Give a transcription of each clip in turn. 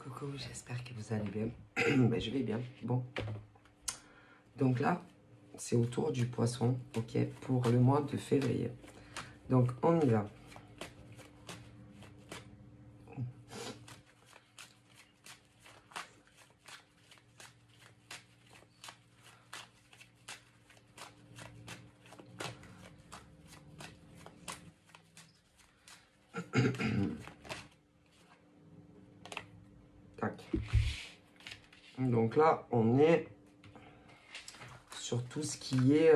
Coucou, j'espère que vous allez bien. Ben, je vais bien. Bon. Donc là, c'est au tour du poisson, ok, pour le mois de février. Donc, on y va. Tac. Donc là, on est sur tout ce qui est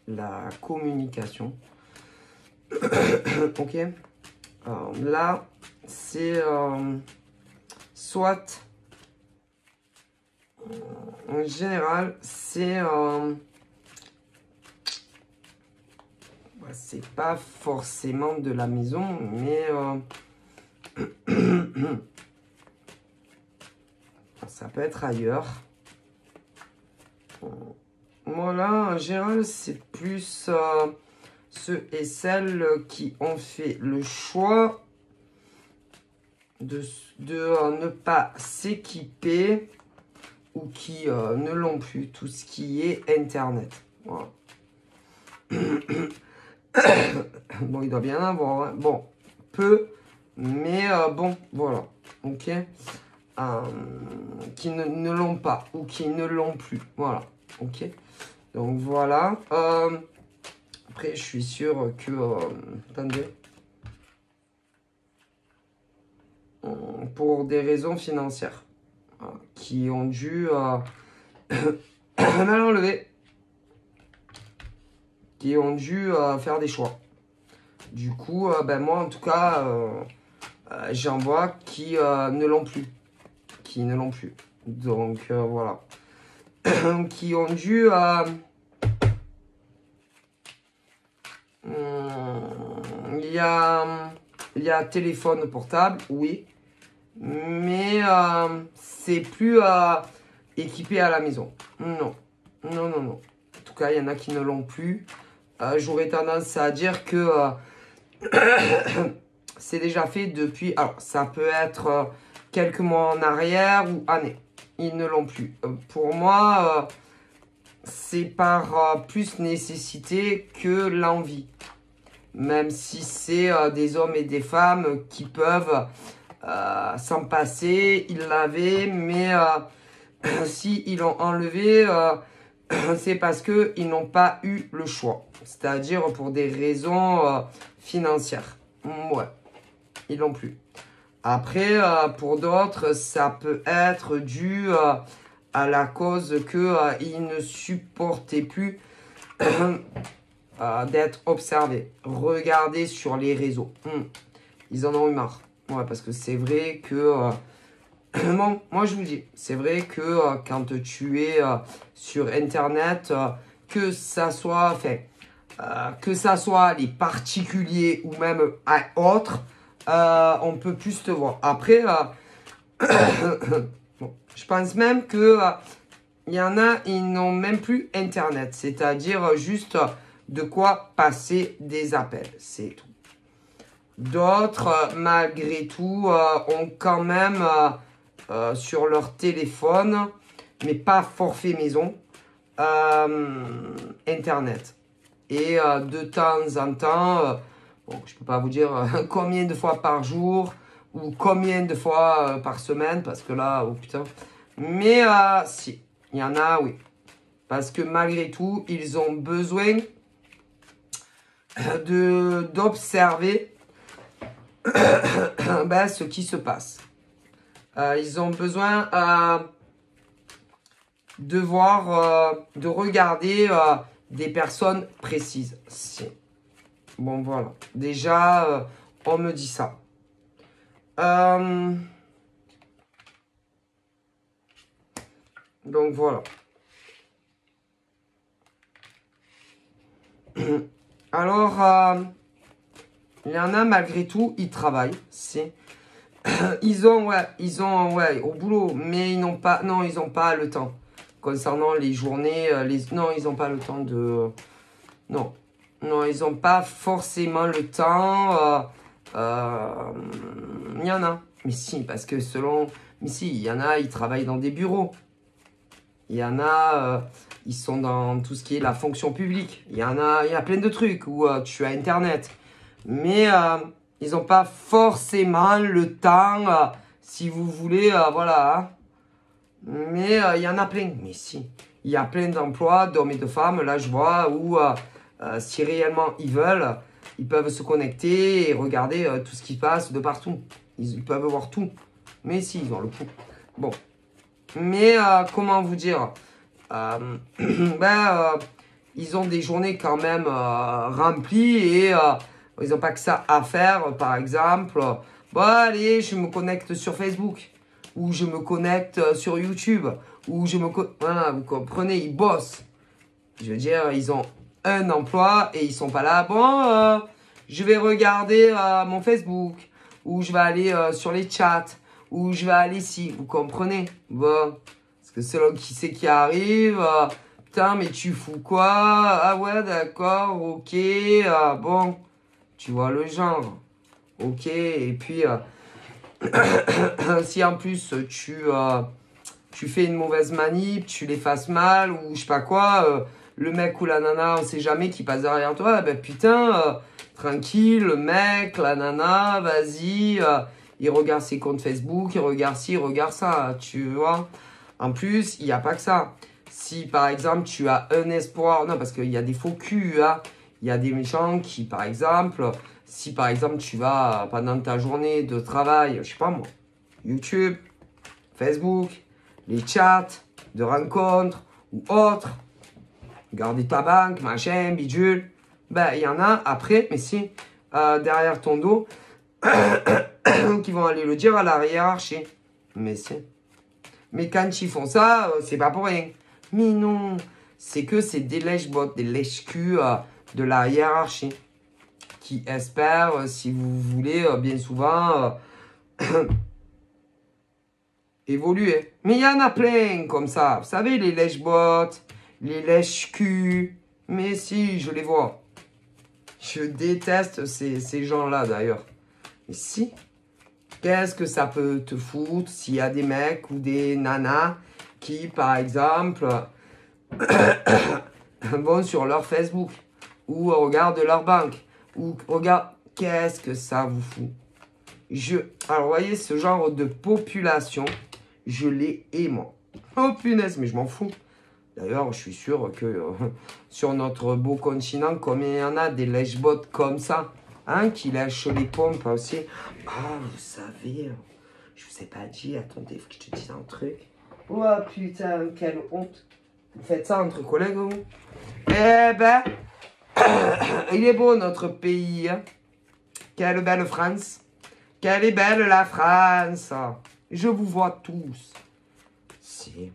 la communication. Ok. Là, c'est soit en général, c'est pas forcément de la maison, mais ça peut être ailleurs. Voilà, en général, c'est plus ceux et celles qui ont fait le choix de ne pas s'équiper ou qui ne l'ont plus, tout ce qui est Internet. Voilà. Bon, il doit bien avoir, hein. Bon, peu, mais bon, voilà, ok. Qui ne l'ont pas ou qui ne l'ont plus, voilà, ok. Donc voilà. Après, je suis sûr que, attendez, pour des raisons financières, qui ont dû mal enlever, qui ont dû faire des choix. Du coup, ben moi, en tout cas, j'en vois qui ne l'ont plus. Qui ne l'ont plus. Donc, voilà. Qui ont dû... il y a téléphone portable, oui. Mais c'est plus équipé à la maison. Non. Non, non, non. En tout cas, il y en a qui ne l'ont plus. J'aurais tendance à dire que c'est déjà fait depuis... Alors, ça peut être quelques mois en arrière ou années. Ils ne l'ont plus. Pour moi, c'est par plus nécessité que l'envie. Même si c'est des hommes et des femmes qui peuvent s'en passer. Ils l'avaient, mais si ils l'ont enlevé, c'est parce qu'ils n'ont pas eu le choix. C'est-à-dire pour des raisons financières. Ouais, ils l'ont plus. Après, pour d'autres, ça peut être dû à la cause qu'ils ne supportaient plus d'être observés, regardés sur les réseaux. Ils en ont eu marre. Ouais, parce que c'est vrai que... bon, moi je vous dis, c'est vrai que quand tu es sur Internet, que ça soit fait, que ça soit les particuliers ou même autres, on peut plus te voir. Après, bon, je pense même que il y en a, ils n'ont même plus Internet. C'est-à-dire juste de quoi passer des appels. C'est tout. D'autres, malgré tout, ont quand même sur leur téléphone, mais pas forfait maison, Internet. Et de temps en temps, bon, je ne peux pas vous dire combien de fois par jour ou combien de fois par semaine, parce que là, oh putain. Mais si, il y en a, oui. Parce que malgré tout, ils ont besoin d'observer ben, ce qui se passe. Ils ont besoin de voir, de regarder des personnes précises. Si. Bon, voilà. Déjà, on me dit ça. Donc, voilà. Alors, il y en a, malgré tout, ils travaillent. Si. Ils ont, au boulot, mais ils n'ont pas, non, ils n'ont pas le temps. Concernant les journées, non, ils n'ont pas le temps de... Non, non, ils n'ont pas forcément le temps Il y en a. Mais si, parce que selon... Mais si, il y en a, ils travaillent dans des bureaux. Il y en a, ils sont dans tout ce qui est la fonction publique. Il y a plein de trucs où tu as Internet. Mais ils n'ont pas forcément le temps, si vous voulez, voilà. Hein. Mais il y en a plein. Mais si, il y a plein d'emplois d'hommes et de femmes, là je vois, où si réellement ils veulent, ils peuvent se connecter et regarder tout ce qui passe de partout. Ils peuvent voir tout. Mais si, ils ont le coup. Bon. Mais comment vous dire ils ont des journées quand même remplies et ils n'ont pas que ça à faire. Par exemple, bon allez, je me connecte sur Facebook ou je me connecte sur YouTube ou voilà, vous comprenez, ils bossent. Je veux dire, ils ont un emploi et ils sont pas là. Bon, je vais regarder mon Facebook ou je vais aller sur les chats ou je vais aller ici. Vous comprenez? Bon. Parce que selon qui c'est qui arrive, putain, mais tu fous quoi? Ah ouais, d'accord, ok, bon, tu vois le genre. Ok, et puis, si en plus tu fais une mauvaise manip, tu les fasses mal, ou je sais pas quoi, le mec ou la nana, on sait jamais qui passe derrière toi, ben putain, tranquille, le mec, la nana, vas-y, il regarde ses comptes Facebook, il regarde ci, il regarde ça, tu vois. En plus, il n'y a pas que ça. Si par exemple tu as un espoir, non parce qu'il y a des faux culs, hein. Il y a des gens qui par exemple, si par exemple tu vas pendant ta journée de travail, je sais pas moi, YouTube, Facebook, les chats de rencontres ou autres, garder ta banque, machin, bidule, ben il y en a après, mais si, derrière ton dos, qui vont aller le dire à la hiérarchie. Mais si. Mais quand ils font ça, c'est pas pour rien. Mais non, c'est que c'est des lèche-bots, des lèche-culs de la hiérarchie qui espèrent, si vous voulez, bien souvent, évoluer. Mais il y en a plein comme ça. Vous savez, les lèche-bots, les lèche-culs. Mais si, je les vois. Je déteste ces gens-là, d'ailleurs. Mais si, qu'est-ce que ça peut te foutre s'il y a des mecs ou des nanas qui, par exemple, vont sur leur Facebook ou regardent leur banque ou regardent, qu'est-ce que ça vous fout? Alors, vous voyez, ce genre de population, je les hais, moi. Oh, punaise, mais je m'en fous. D'ailleurs, je suis sûr que sur notre beau continent, comme il y en a des lèche-bottes comme ça, hein, qui lèchent les pompes aussi. Ah, vous savez, je vous ai pas dit, attendez, faut que je te dise un truc. Oh putain, quelle honte. Vous faites ça entre collègues, vous? Eh ben, il est beau notre pays. Hein. Quelle belle France. Quelle est belle la France. Je vous vois tous. Si.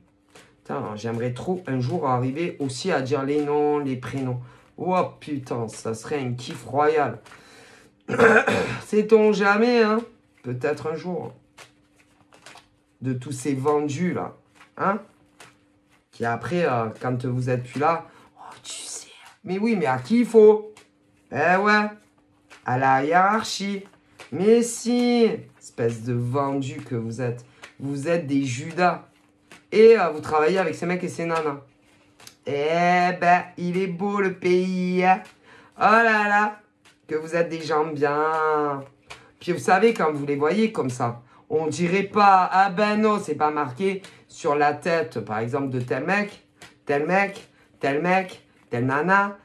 J'aimerais trop un jour arriver aussi à dire les noms, les prénoms. Oh putain, ça serait un kiff royal. Sait-on jamais, hein? Peut-être un jour. De tous ces vendus là. Hein? Qui après, quand vous êtes plus là, oh tu sais. Mais oui, mais à qui il faut? Eh ouais. À la hiérarchie. Mais si. Espèce de vendu que vous êtes. Vous êtes des Judas. Et vous travaillez avec ces mecs et ces nanas. Eh ben, il est beau le pays. Oh là là, que vous êtes des gens bien. Puis vous savez, quand vous les voyez comme ça, on dirait pas, ah ben non, c'est pas marqué sur la tête, par exemple, de tel mec, tel mec, tel mec, telle nana,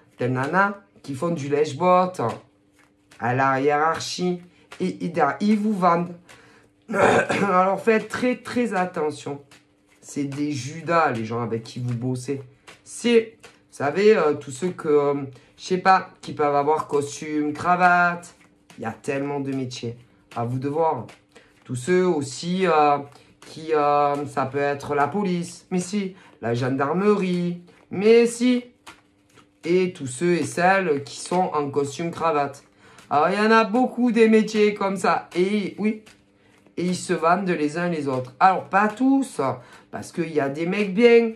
qui font du lèche-bot à la hiérarchie. Et ils vous vendent. Alors faites très très attention. C'est des Judas, les gens avec qui vous bossez. C'est, vous savez, tous ceux que, je sais pas, qui peuvent avoir costume, cravate. Il y a tellement de métiers. À vous de voir. Tous ceux aussi qui, ça peut être la police. Mais si, la gendarmerie. Mais si. Et tous ceux et celles qui sont en costume, cravate. Alors, il y en a beaucoup des métiers comme ça. Et oui, et ils se vendent les uns les autres. Alors, pas tous, parce qu'il y a des mecs bien,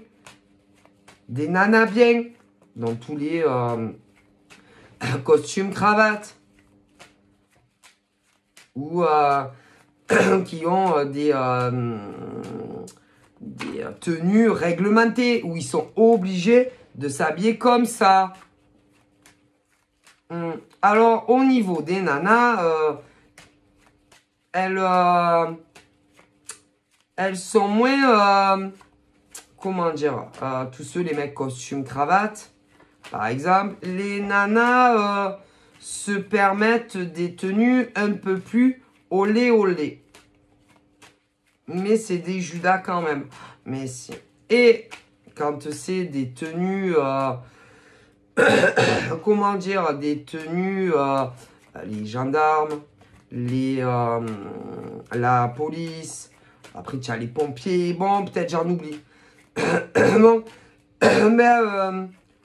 des nanas bien, dans tous les costumes, cravates. ou qui ont des tenues réglementées, où ils sont obligés de s'habiller comme ça. Alors, au niveau des nanas, elles sont moins, comment dire, tous ceux, les mecs costume cravate, par exemple. Les nanas se permettent des tenues un peu plus olé olé. Mais c'est des Judas quand même. Mais si. Et quand c'est des tenues, comment dire, des tenues, les gendarmes, la police, après tu as les pompiers, bon, peut-être j'en oublie. Bon, mais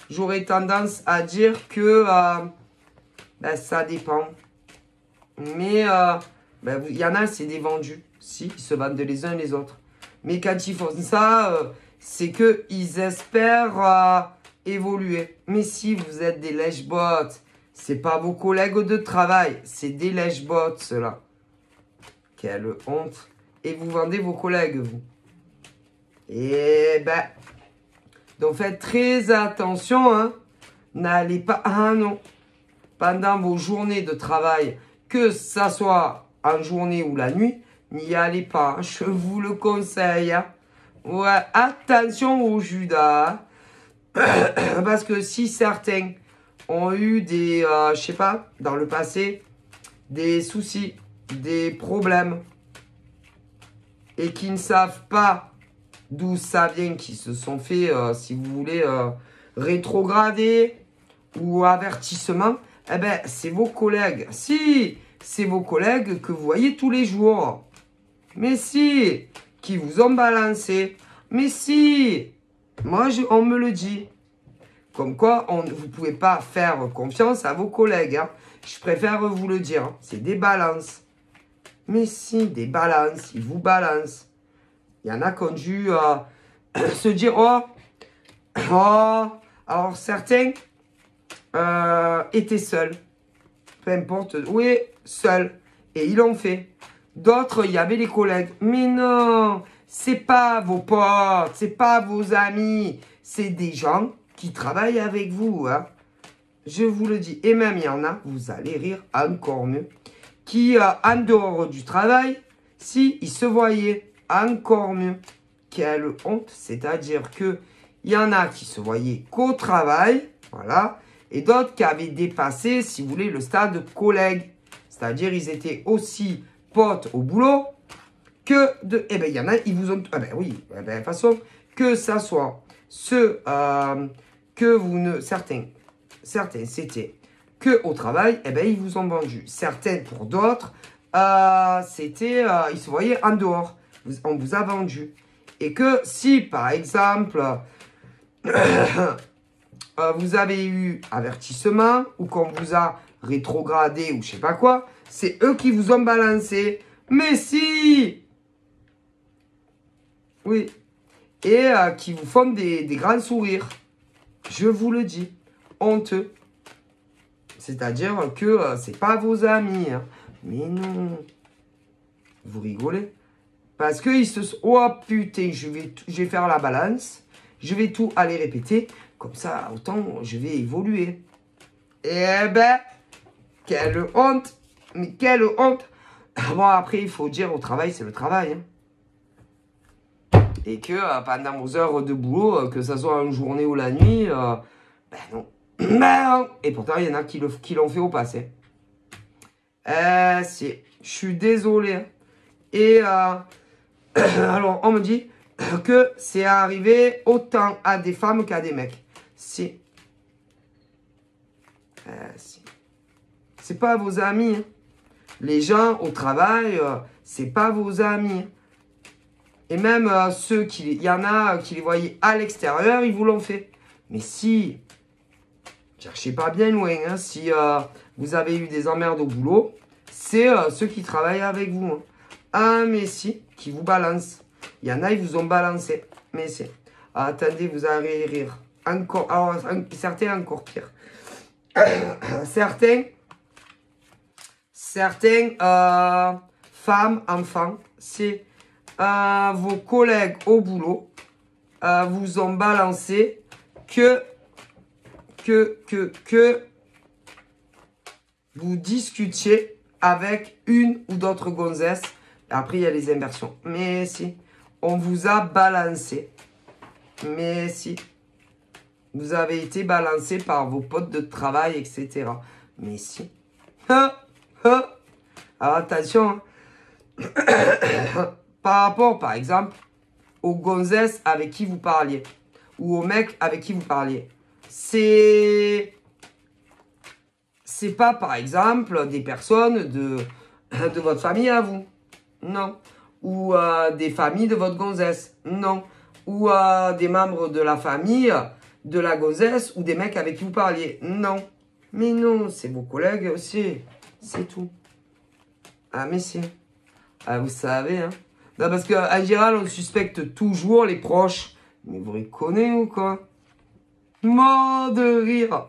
j'aurais tendance à dire que ben, ça dépend. Mais ben, il y en a, c'est des vendus. Si, ils se vendent les uns les autres. Mais quand ils font ça, c'est qu'ils espèrent évoluer. Mais si vous êtes des lèche-bottes, c'est pas vos collègues de travail, c'est des lèche-bottes, ceux-là. Quelle honte. Et vous vendez vos collègues, vous. Et ben, donc faites très attention, hein. N'allez pas, ah non, pendant vos journées de travail, que ça soit en journée ou la nuit, n'y allez pas, je vous le conseille. Hein. Ouais, attention aux Judas. Parce que si certains ont eu des, je sais pas, dans le passé, des soucis, des problèmes, et qui ne savent pas d'où ça vient, qui se sont fait, si vous voulez, rétrograder ou avertissement, eh ben, c'est vos collègues. Si, c'est vos collègues que vous voyez tous les jours. Mais si, qui vous ont balancé. Mais si, moi, on me le dit. Comme quoi, vous ne pouvez pas faire confiance à vos collègues. Hein. Je préfère vous le dire. C'est des balances. Mais si, des balances, ils vous balancent. Il y en a qui ont dû se dire, oh, alors certains étaient seuls. Peu importe, oui, seuls. Et ils l'ont fait. D'autres, il y avait les collègues. Mais non, c'est pas vos potes, c'est pas vos amis. C'est des gens qui travaillent avec vous. Hein. Je vous le dis. Et même, il y en a, vous allez rire encore mieux, qui, en dehors du travail, si ils se voyaient encore mieux. Quelle honte. C'est-à-dire que il y en a qui se voyaient qu'au travail, voilà, et d'autres qui avaient dépassé, si vous voulez, le stade collègue. C'est-à-dire, ils étaient aussi potes au boulot que de... Eh bien, il y en a, ils vous ont... Ah ben oui, eh ben, de toute façon, que ça soit ceux que vous ne... Certains, c'était que au travail, eh bien, ils vous ont vendu. Certains, pour d'autres, c'était... ils se voyaient en dehors. On vous a vendu. Et que si, par exemple... vous avez eu avertissement ou qu'on vous a rétrogradé ou je sais pas quoi, c'est eux qui vous ont balancé. Mais si! Oui. Et qui vous font des grands sourires. Je vous le dis. Honteux. C'est-à-dire que c'est pas vos amis. Hein. Mais non. Vous rigolez. Parce qu'ils se sont... Oh putain, je vais faire la balance. Je vais tout aller répéter. Comme ça, autant je vais évoluer. Eh ben, quelle honte. Mais quelle honte. Bon, après, il faut dire, au travail, c'est le travail. Hein. Et que pendant vos heures de boulot, que ça soit en journée ou la nuit, ben non. Ben non. Et pourtant, il y en a qui l'ont fait au passé. Je suis désolé. Hein. Et alors, on me dit que c'est arrivé autant à des femmes qu'à des mecs. Si. C'est pas vos amis. Hein. Les gens au travail, c'est pas vos amis. Hein. Et même ceux qui... Il y en a qui les voyaient à l'extérieur, ils vous l'ont fait. Mais si... Cherchez pas bien loin. Hein, si vous avez eu des emmerdes au boulot, c'est ceux qui travaillent avec vous. Hein. Ah, mais si, qui vous balancent. Il y en a, ils vous ont balancé. Mais c'est... attendez, vous allez rire. Encore... Alors, certains encore pire. Certains, certains femmes, enfants, c'est vos collègues au boulot vous ont balancé que vous discutiez avec une ou d'autres gonzesses. Après, il y a les inversions. Mais si, on vous a balancé. Mais si, vous avez été balancé par vos potes de travail, etc. Mais si. Alors, attention. Par rapport, par exemple, aux gonzesses avec qui vous parliez. Ou aux mecs avec qui vous parliez. C'est pas, par exemple, des personnes de votre famille à vous. Non. Ou des familles de votre gonzesse. Non. Ou des membres de la famille de la gonzesse ou des mecs avec qui vous parliez. Non. Mais non, c'est vos collègues aussi. C'est tout. Ah, mais si. Ah, vous savez, hein. Non, parce qu'en général, on suspecte toujours les proches. Mais vous les connaissez ou quoi? Mort de rire.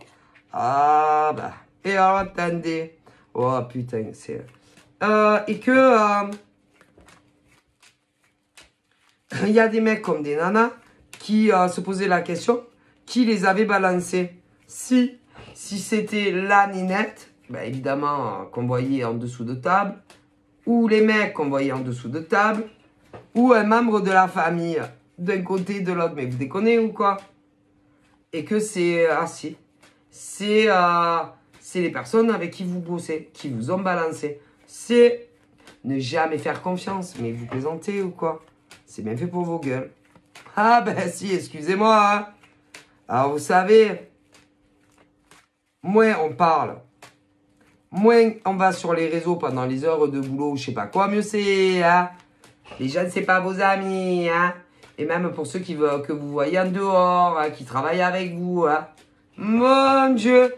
Ah, bah. Et alors, attendez. Oh, putain, c'est... et que... il y a des mecs comme des nanas qui se posaient la question, qui les avait balancés. Si c'était la nénette, ben évidemment qu'on voyait en dessous de table, ou les mecs qu'on voyait en dessous de table, ou un membre de la famille d'un côté de l'autre, mais vous déconnez ou quoi? Et que c'est... ah si, c'est les personnes avec qui vous bossez, qui vous ont balancé. C'est ne jamais faire confiance, mais vous plaisantez ou quoi? C'est bien fait pour vos gueules. Ah ben si, excusez-moi. Hein. Alors vous savez, moins on parle, moins on va sur les réseaux pendant les heures de boulot, je sais pas quoi, mieux c'est. Hein. Les jeunes, c'est pas vos amis. Hein. Et même pour ceux que vous voyez en dehors, hein, qui travaillent avec vous. Hein. Mon Dieu.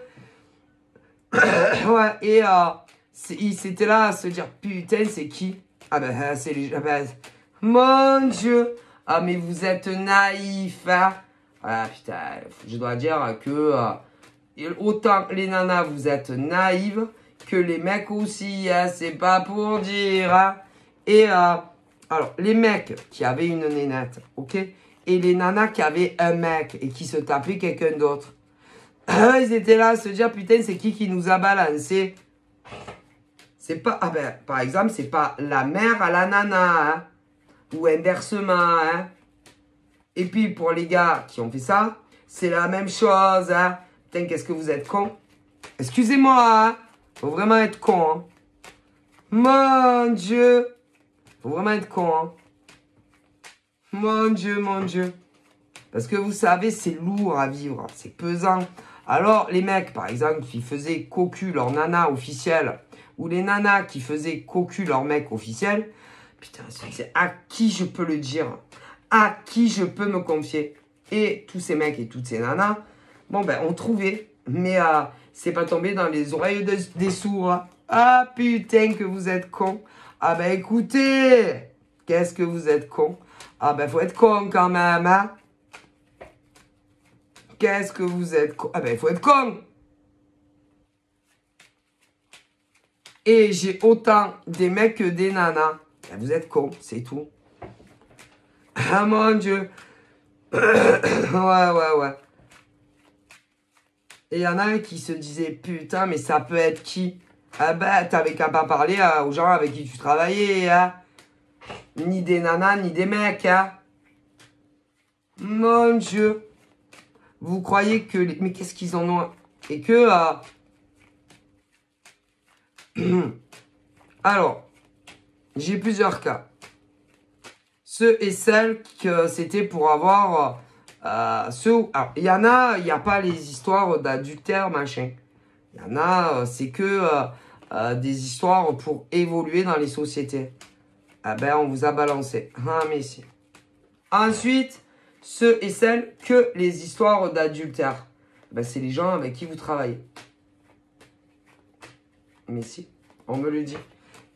Ouais, et c'était là à se dire, putain, c'est qui? Ah ben c'est les... Ben, mon Dieu. Ah, mais vous êtes naïf, hein. Voilà, putain, je dois dire que autant les nanas, vous êtes naïves, que les mecs aussi, hein, c'est pas pour dire, hein. Et, alors, les mecs qui avaient une nénette, ok, et les nanas qui avaient un mec et qui se tapaient quelqu'un d'autre, ils étaient là à se dire, putain, c'est qui nous a balancé? C'est pas, ah ben, par exemple, c'est pas la mère à la nana, hein. Ou inversement, hein. Et puis, pour les gars qui ont fait ça, c'est la même chose, hein. Putain, qu'est-ce que vous êtes con. Excusez-moi, hein. Faut vraiment être con, hein. Mon Dieu. Faut vraiment être con, hein. Mon Dieu, mon Dieu. Parce que vous savez, c'est lourd à vivre. C'est pesant. Alors, les mecs, par exemple, qui faisaient cocu leur nana officielle, ou les nanas qui faisaient cocu leur mec officiel, putain, c'est à qui je peux le dire? À qui je peux me confier? Et tous ces mecs et toutes ces nanas, bon ben, on trouvait. Mais c'est pas tombé dans les oreilles des sourds. Ah putain que vous êtes cons. Ah ben écoutez, qu'est-ce que vous êtes cons. Ah ben faut être con quand même, hein. Qu'est-ce que vous êtes con. Ah ben faut être con. Et j'ai autant des mecs que des nanas. Ben, vous êtes cons, c'est tout. Ah mon Dieu. Ouais. Et il y en a un qui se disait, putain, mais ça peut être qui? Ah ben, t'avais qu'à pas parler aux gens avec qui tu travaillais, hein. Ni des nanas, ni des mecs, hein. Mon Dieu. Vous croyez que... Mais qu'est-ce qu'ils en ont? Et que... Alors, j'ai plusieurs cas. Ceux et celles que c'était pour avoir... alors, il y en a, il n'y a pas les histoires d'adultère, machin. Il y en a, c'est que des histoires pour évoluer dans les sociétés. Ah ben, on vous a balancé. Ah, mais si. Ensuite, ceux et celles que les histoires d'adultère. Ben, c'est les gens avec qui vous travaillez. Mais si, on me le dit.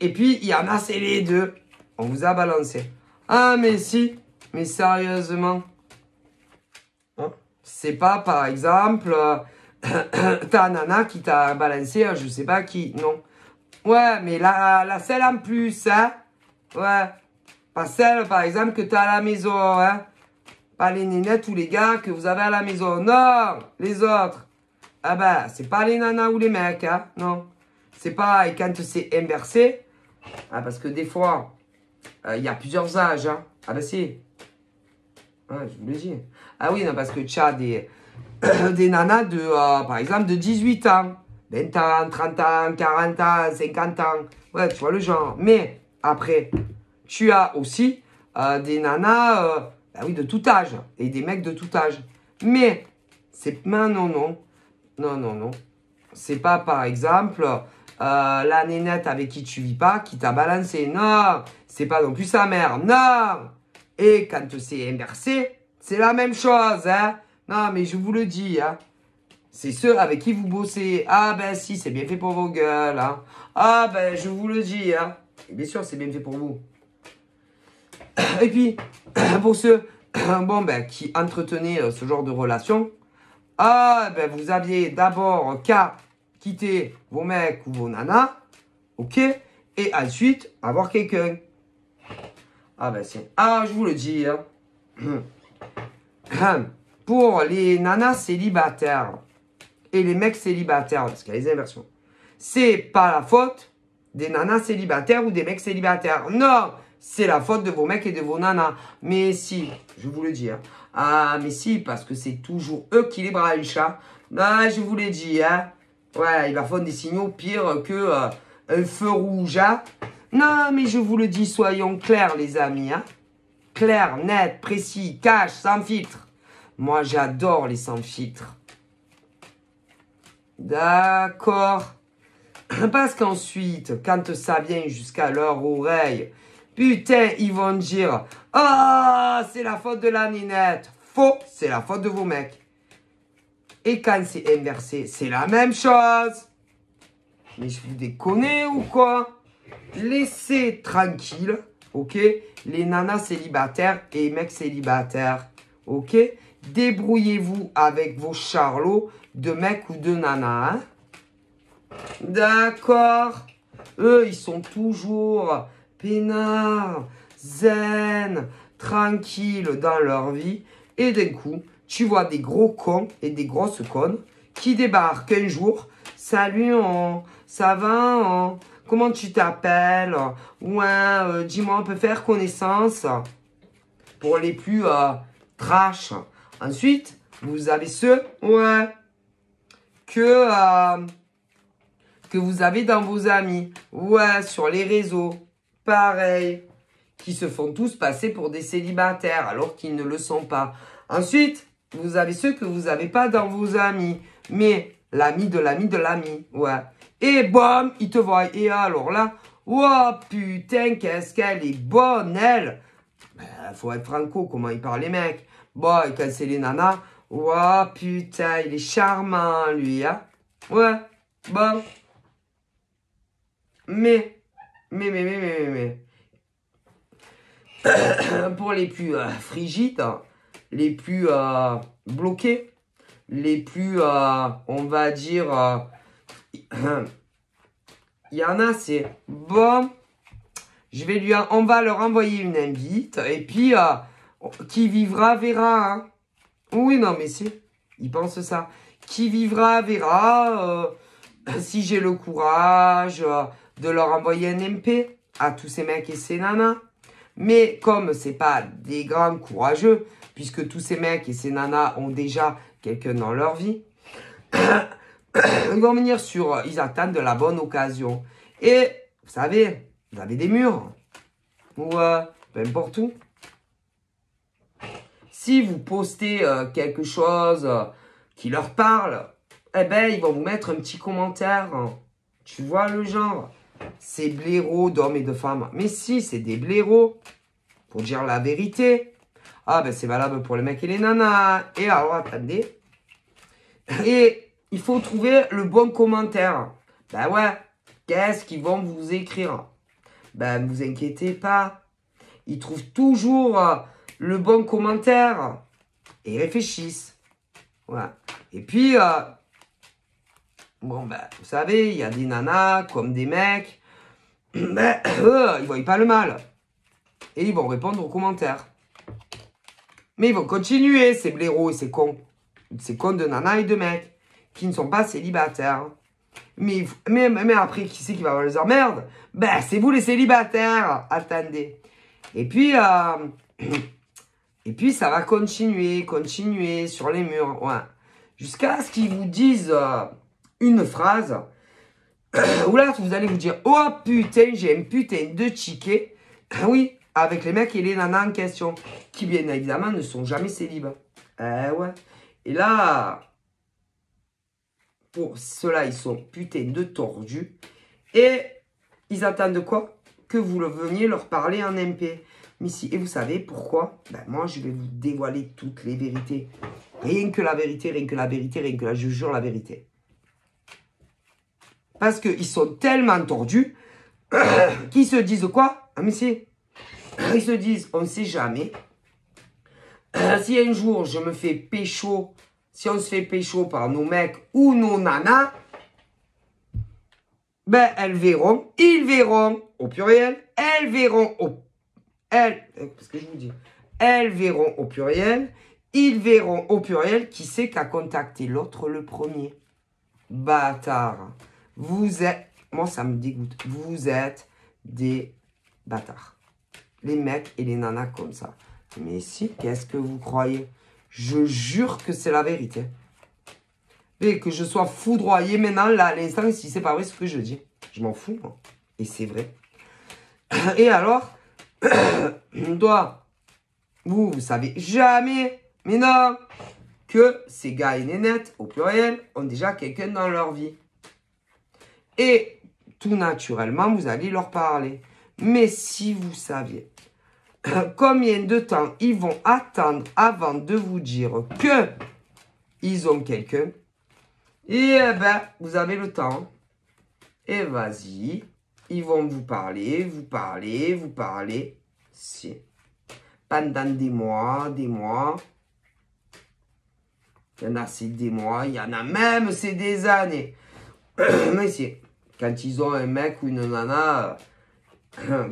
Et puis, il y en a, c'est les deux. On vous a balancé. Ah, mais si. Mais sérieusement. Hein? C'est pas, par exemple, ta nana qui t'a balancé, je sais pas qui. Non. Ouais, mais la celle en plus, hein. Ouais. Pas celle, par exemple, que tu as à la maison, hein. Pas les nénettes ou les gars que vous avez à la maison. Non, les autres. Ah ben, c'est pas les nanas ou les mecs, hein. Non. C'est pas, et quand c'est inversé, ah, parce que des fois, il y a plusieurs âges, hein. Ah ben si. Ouais, je vous le dis. Ah oui, non, parce que tu as des nanas de, par exemple, de 18 ans, 20 ans, 30 ans, 40 ans, 50 ans. Ouais, tu vois le genre. Mais après, tu as aussi des nanas, bah oui, de tout âge. Et des mecs de tout âge. Mais, c'est... Non, non, non. Non, non, non. C'est pas, par exemple, la nénette avec qui tu vis pas, qui t'a balancé. Non, c'est pas non plus sa mère. Non. Et quand c'est inversé, c'est la même chose, hein. Non, mais je vous le dis, hein. C'est ceux avec qui vous bossez. Ah ben si, c'est bien fait pour vos gueules, hein. Ah ben, je vous le dis, hein. Et bien sûr, c'est bien fait pour vous. Et puis, pour ceux bon, ben, qui entretenaient ce genre de relation, ah ben, vous aviez d'abord qu'à quitter vos mecs ou vos nanas, ok, et ensuite avoir quelqu'un. Ah ben c'est... Ah, je vous le dis, hein. Pour les nanas célibataires et les mecs célibataires, parce qu'il y a les inversions, c'est pas la faute des nanas célibataires ou des mecs célibataires. Non, c'est la faute de vos mecs et de vos nanas. Mais si, je vous le dis, hein. Ah, mais si, parce que c'est toujours eux qui les branchent, hein. Ah, je vous l'ai dit, hein. Ouais, il va faire des signaux pires que un feu rouge, hein. Non, mais je vous le dis, soyons clairs, les amis, hein. Clair, net, précis, cash, sans filtre. Moi, j'adore les sans filtre. D'accord. Parce qu'ensuite, quand ça vient jusqu'à leur oreille, putain, ils vont dire « Ah, c'est la faute de la nénette. » Faux, c'est la faute de vos mecs. Et quand c'est inversé, c'est la même chose. Mais je vous déconne ou quoi? Laissez tranquille, ok, les nanas célibataires et mecs célibataires, ok? Débrouillez-vous avec vos charlots de mecs ou de nanas, hein? D'accord. Eux, ils sont toujours peinards, zen, tranquilles dans leur vie. Et d'un coup, tu vois des gros cons et des grosses connes qui débarquent un jour. Salut, ça va? Comment tu t'appelles? Ouais, dis-moi, on peut faire connaissance. Pour les plus trash. Ensuite, vous avez ceux, ouais, que vous avez dans vos amis. Ouais, sur les réseaux. Pareil. Qui se font tous passer pour des célibataires alors qu'ils ne le sont pas. Ensuite, vous avez ceux que vous n'avez pas dans vos amis. Mais l'ami de l'ami de l'ami. Ouais. Et bam, ils te voient. Et alors là, oh putain, qu'est-ce qu'elle est bonne, elle. Ben, faut être franco, comment ils parlent les mecs. Bon, et quand c'est les nanas, oh putain, il est charmant, lui, hein. Ouais, bon. Mais. Pour les plus frigides, les plus bloqués, les plus, on va dire, il y en a, c'est bon, on va leur envoyer une invite, et puis, qui vivra verra, hein. Oui, non, mais si, ils pensent ça. Qui vivra verra, si j'ai le courage de leur envoyer un MP à tous ces mecs et ces nanas. Mais comme c'est pas des grands courageux, puisque tous ces mecs et ces nanas ont déjà quelqu'un dans leur vie, ils vont venir ils attendent de la bonne occasion. Et, vous savez, vous avez des murs, ou peu importe où. Si vous postez quelque chose qui leur parle, eh ben, ils vont vous mettre un petit commentaire. Tu vois le genre? C'est blaireaux d'hommes et de femmes. Mais si, c'est des blaireaux. Pour dire la vérité. Ah, ben c'est valable pour les mecs et les nanas. Et alors, attendez. Et il faut trouver le bon commentaire. Ben ouais. Qu'est-ce qu'ils vont vous écrire? Ben, ne vous inquiétez pas. Ils trouvent toujours le bon commentaire. Et ils réfléchissent. Voilà. Et puis, Bon, ben, vous savez, il y a des nanas comme des mecs. Ben, eux, ils voient pas le mal. Et ils vont répondre aux commentaires. Mais ils vont continuer, ces blaireaux et ces cons. Ces cons de nanas et de mecs qui ne sont pas célibataires. Mais après, qui c'est qui va leur merde? Ben, c'est vous les célibataires. Attendez. Et puis, ça va continuer sur les murs. Ouais. Jusqu'à ce qu'ils vous disent une phrase où là, vous allez vous dire, oh putain, j'ai un putain de ticket. Oui, avec les mecs et les nanas en question, qui bien évidemment ne sont jamais célibataires. Ouais. Et là, pour ceux-là, ils sont putain de tordus. Et ils attendent quoi? Que vous veniez leur parler en MP. Mais si, et vous savez pourquoi? Ben moi, je vais vous dévoiler toutes les vérités. Rien que la vérité, rien que la vérité, rien que je jure la vérité. Parce qu'ils sont tellement tordus qu'ils se disent quoi? Ah mais si, ils se disent, on ne sait jamais. Si un jour je me fais pécho, si on se fait pécho par nos mecs ou nos nanas, ben elles verront, ils verront au pluriel, elles verront au parce que je vous dis, elles verront au pluriel, ils verront au pluriel qui c'est qui a contacté l'autre le premier. Bâtard. Vous êtes, moi ça me dégoûte, vous êtes des bâtards. Les mecs et les nanas comme ça. Mais si, qu'est-ce que vous croyez? Je jure que c'est la vérité. Et que je sois foudroyé maintenant, là, à l'instant, si c'est pas vrai ce que je dis. Je m'en fous, moi. Et c'est vrai. Et alors, toi, vous savez jamais, mais non, que ces gars et nénettes, au pluriel, ont déjà quelqu'un dans leur vie. Et tout naturellement, vous allez leur parler. Mais si vous saviez combien de temps ils vont attendre avant de vous dire que ils ont quelqu'un, et ben, vous avez le temps. Et vas-y, ils vont vous parler. Si. Pendant des mois. Il y en a, c'est des mois. Il y en a même, c'est des années. Mais si, quand ils ont un mec ou une nana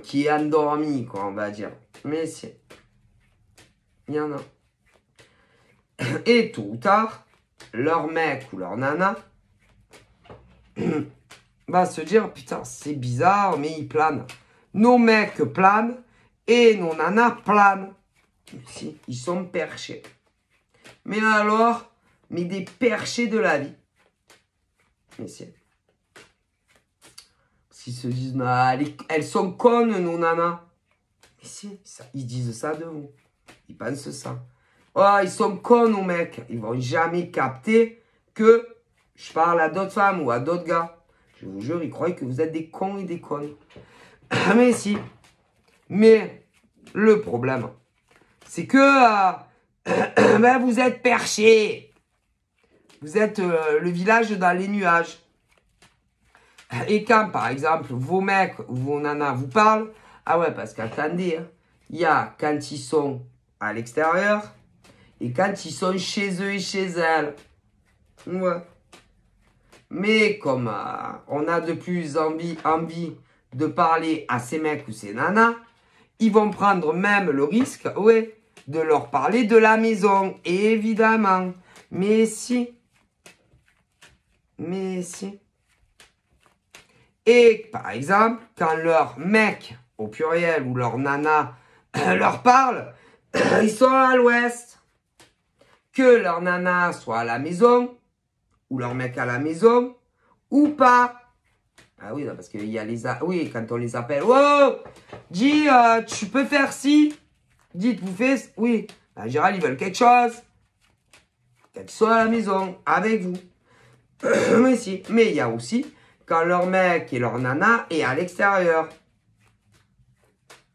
qui est endormi, quoi, on va dire. Mais si, il y en a. Et tôt ou tard, leur mec ou leur nana va se dire, putain, c'est bizarre, mais ils planent. Nos mecs planent et nos nanas planent. Mais si, ils sont perchés. Mais alors, mais des perchés de la vie. Mais si. S'ils se disent, non, elles sont connes, nos nanas. Mais si, ça, ils disent ça de vous. Ils pensent ça. Oh, ils sont cons, nos mecs. Ils vont jamais capter que je parle à d'autres femmes ou à d'autres gars. Je vous jure, ils croient que vous êtes des cons et des connes. Mais si. Mais le problème, c'est que ben, vous êtes perchés. Vous êtes le village dans les nuages. Et quand, par exemple, vos mecs ou vos nanas vous parlent, ah ouais, parce qu'attendez, hein, il y a quand ils sont à l'extérieur et quand ils sont chez eux et chez elles. Ouais. Mais comme on a de plus envie de parler à ces mecs ou ces nanas, ils vont prendre même le risque, ouais, de leur parler de la maison, évidemment. Mais si. Et par exemple, quand leur mec, au pluriel, ou leur nana leur parle, ils sont à l'ouest. Que leur nana soit à la maison, ou leur mec à la maison, ou pas. Ah oui, non, parce qu'il y a les... Oui, quand on les appelle, oh, dis, tu peux faire ci. Dites, vous faites... Oui, en général, ils veulent quelque chose. Quand ils sont à la maison, avec vous. Mais si, mais il y a aussi quand leur mec et leur nana est à l'extérieur.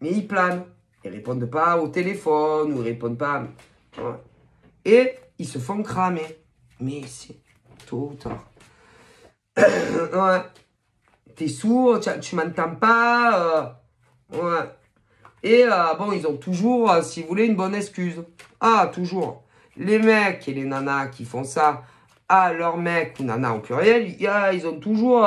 Mais ils planent. Ils répondent pas au téléphone ou ils répondent pas. Ouais. Et ils se font cramer. Mais si, tôt ou tard. Ouais. T'es sourd, tu m'entends pas. Ouais. Et bon, ils ont toujours, si vous voulez, une bonne excuse. Ah, toujours. Les mecs et les nanas qui font ça à leur mec ou nana au pluriel, ils ont toujours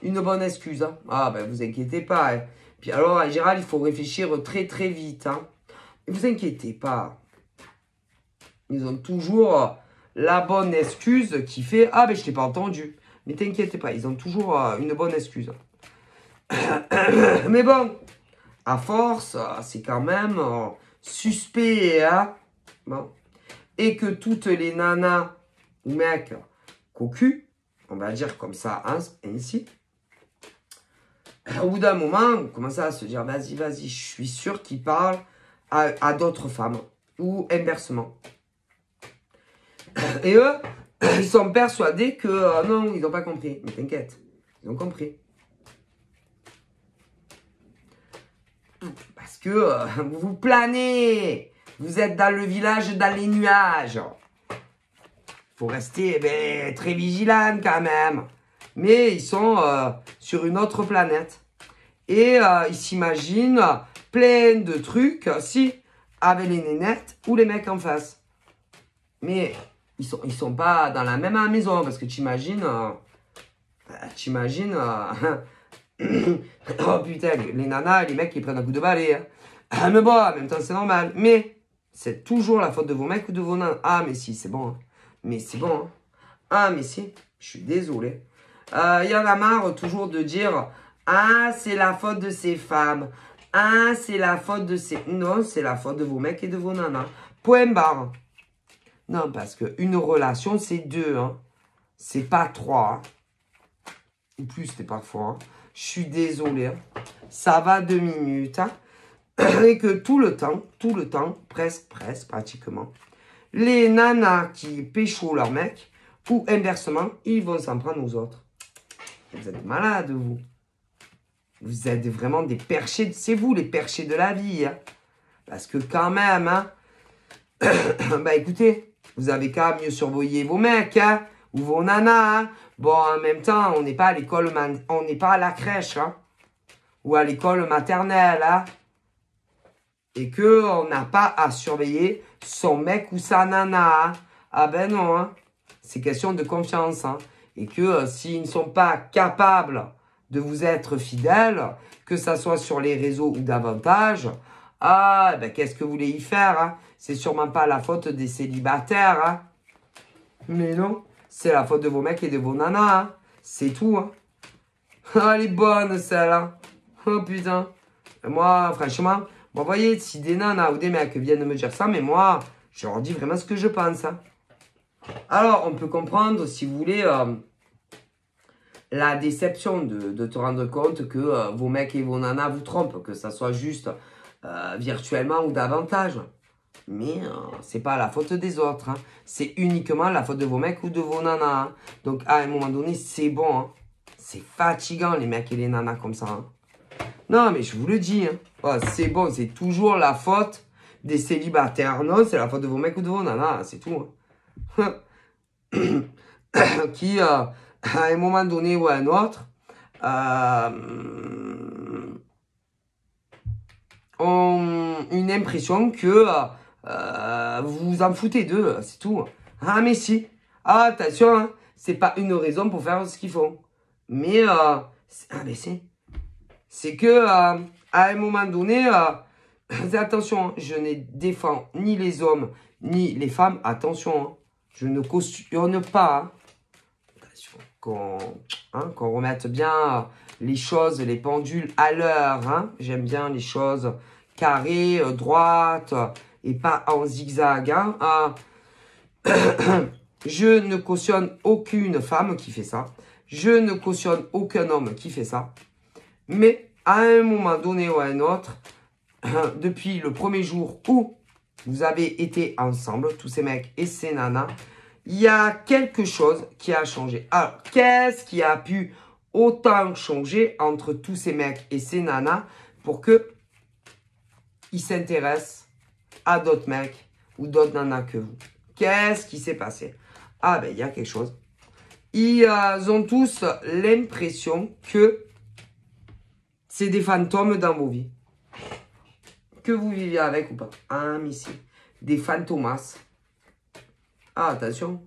une bonne excuse. Hein. Ah, ben, vous inquiétez pas. Hein. Puis alors, en général, il faut réfléchir très, très vite. Hein. Ne vous inquiétez pas. Ils ont toujours la bonne excuse qui fait « Ah, ben, je t'ai pas entendu. » Mais t'inquiète pas, ils ont toujours une bonne excuse. Mais bon, à force, c'est quand même suspect. Hein. Bon. Et que toutes les nanas ou mecs cocu, on va dire comme ça, hein, ainsi, au bout d'un moment, on commence à se dire, vas-y, vas-y, je suis sûr qu'il parle à d'autres femmes, ou inversement. Et eux, ils sont persuadés que, non, ils n'ont pas compris. Mais t'inquiète, ils ont compris. Parce que vous planez, vous êtes dans le village, dans les nuages. Faut rester très vigilant quand même. Mais ils sont sur une autre planète. Et ils s'imaginent plein de trucs, si, avec les nénettes ou les mecs en face. Mais ils sont pas dans la même maison, parce que t'imagines... oh putain, les nanas, les mecs, ils prennent un coup de balai. Hein. Mais bon, en même temps, c'est normal. Mais c'est toujours la faute de vos mecs ou de vos nanas. Ah, mais si, c'est bon. Hein. Mais c'est bon. Hein. Ah, mais si, je suis désolé. Il y en a marre toujours de dire « Ah, c'est la faute de ces femmes. Ah, c'est la faute de ces... » Non, c'est la faute de vos mecs et de vos nanas. Point barre. Non, parce qu'une relation, c'est deux. Hein. C'est pas trois. Hein. Ou plus, c'est parfois. Hein. Je suis désolé. Hein. Ça va 2 minutes. Hein. Et que tout le temps, presque, pratiquement, les nanas qui pécho leur mec, ou inversement, ils vont s'en prendre aux autres. Vous êtes malades, vous. Vous êtes vraiment des perchés. C'est vous, les perchés de la vie. Hein. Parce que quand même, hein, bah écoutez, vous avez qu'à mieux surveiller vos mecs, hein, ou vos nanas. Hein. Bon, en même temps, on n'est pas à l'école, on n'est pas à la crèche, hein, ou à l'école maternelle, hein, et qu'on n'a pas à surveiller son mec ou sa nana. Hein. Ah ben non, hein. C'est question de confiance. Hein. Et que s'ils ne sont pas capables de vous être fidèles, que ça soit sur les réseaux ou davantage, ah, ben qu'est-ce que vous voulez y faire? Hein? C'est sûrement pas la faute des célibataires. Hein? Mais non, c'est la faute de vos mecs et de vos nanas. Hein? C'est tout. Hein? Ah, elle est bonne celle-là. Oh putain. Moi, franchement, vous voyez, si des nanas ou des mecs viennent me dire ça, mais moi, je leur dis vraiment ce que je pense. Hein? Alors, on peut comprendre, si vous voulez, la déception de te rendre compte que vos mecs et vos nanas vous trompent, que ça soit juste virtuellement ou davantage. Mais c'est pas la faute des autres. Hein. C'est uniquement la faute de vos mecs ou de vos nanas. Hein. Donc, à un moment donné, c'est bon. Hein. C'est fatigant, les mecs et les nanas comme ça. Hein. Non, mais je vous le dis. Hein. Oh, c'est bon, c'est toujours la faute des célibataires. Non, c'est la faute de vos mecs ou de vos nanas. C'est tout. Hein. Qui, à un moment donné ou à un autre, ont une impression que vous vous en foutez d'eux, c'est tout. Ah, mais si. Ah, attention, hein, c'est pas une raison pour faire ce qu'ils font. Mais, c'est que, à un moment donné, attention, hein, je ne défends ni les hommes, ni les femmes, attention, hein, je ne cautionne pas, hein, qu'on remette bien les choses, les pendules à l'heure, hein, j'aime bien les choses carrées, droites, et pas en zigzag, hein, je ne cautionne aucune femme qui fait ça, je ne cautionne aucun homme qui fait ça, mais à un moment donné ou à un autre, depuis le premier jour où vous avez été ensemble, tous ces mecs et ces nanas, il y a quelque chose qui a changé. Alors, qu'est-ce qui a pu autant changer entre tous ces mecs et ces nanas pour que ils s'intéressent à d'autres mecs ou d'autres nanas que vous? Qu'est-ce qui s'est passé? Ah ben, il y a quelque chose. Ils ont tous l'impression que c'est des fantômes dans vos vies. Que vous vivez avec ou pas. Ah, mais si. Des fantomas. Ah, attention.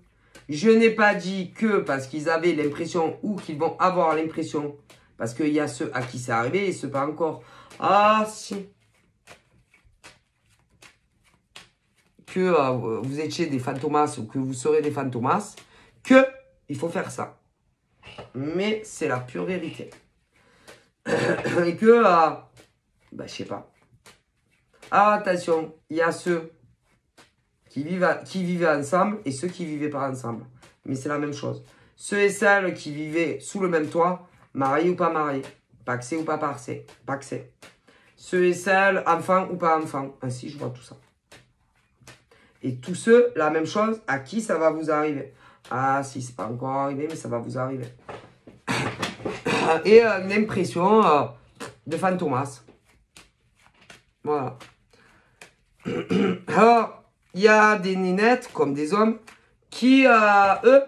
Je n'ai pas dit que parce qu'ils avaient l'impression ou qu'ils vont avoir l'impression. Parce qu'il y a ceux à qui c'est arrivé et ceux pas encore. Ah, si. Que vous étiez des fantomas ou que vous serez des fantomas. Que il faut faire ça. Mais c'est la pure vérité. Et que, je sais pas. Alors attention, il y a ceux qui vivaient ensemble et ceux qui vivaient pas ensemble. Mais c'est la même chose. Ceux et celles qui vivaient sous le même toit, mariés ou pas mariés, paxés ou pas paxés. Ceux et celles, enfants ou pas enfants. Ainsi, je vois tout ça. Et tous ceux, la même chose, à qui ça va vous arriver. Ah, si, c'est pas encore arrivé, mais ça va vous arriver. Et une impression de fantomas. Voilà. Alors, il y a des nénettes, comme des hommes, qui,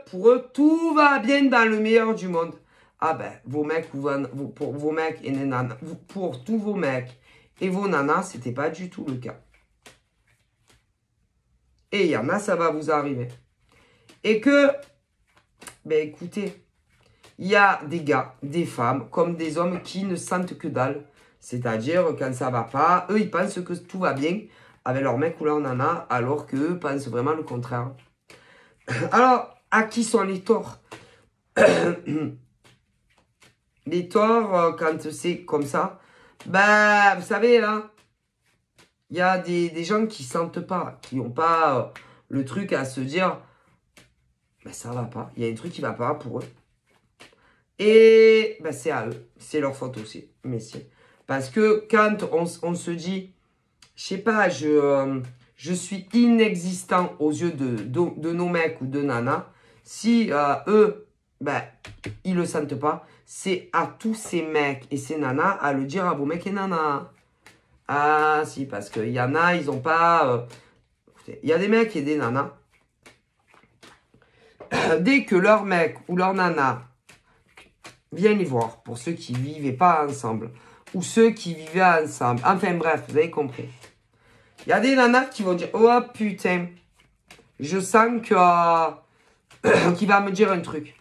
pour eux, tout va bien dans le meilleur du monde. Ah ben, vos mecs, pour vos mecs et les nanas, pour tous vos mecs et vos nanas, c'était pas du tout le cas. Et il y en a, ça va vous arriver. Et que, ben écoutez, il y a des gars, des femmes, comme des hommes qui ne sentent que dalle. C'est-à-dire, quand ça va pas, eux, ils pensent que tout va bien avec leur mec ou leur nana, alors qu'eux pensent vraiment le contraire. Alors, à qui sont les torts? Les torts, quand c'est comme ça, ben, vous savez, hein, il y a des gens qui sentent pas, qui n'ont pas le truc à se dire, ben, ça va pas, il y a un truc qui va pas pour eux. Et ben, c'est à eux, c'est leur faute aussi, messieurs. Parce que quand on se dit, je sais pas, je suis inexistant aux yeux de nos mecs ou de nanas, si eux, ben, ils le sentent pas, c'est à tous ces mecs et ces nanas à le dire à vos mecs et nanas. Ah si, parce qu'il y en a, ils ont pas... il y a des mecs et des nanas. Dès que leur mec ou leur nana viennent les voir, pour ceux qui vivaient pas ensemble, ou ceux qui vivaient ensemble, enfin bref, vous avez compris. Il y a des nanas qui vont dire, oh putain, je sens que qu'il va me dire un truc.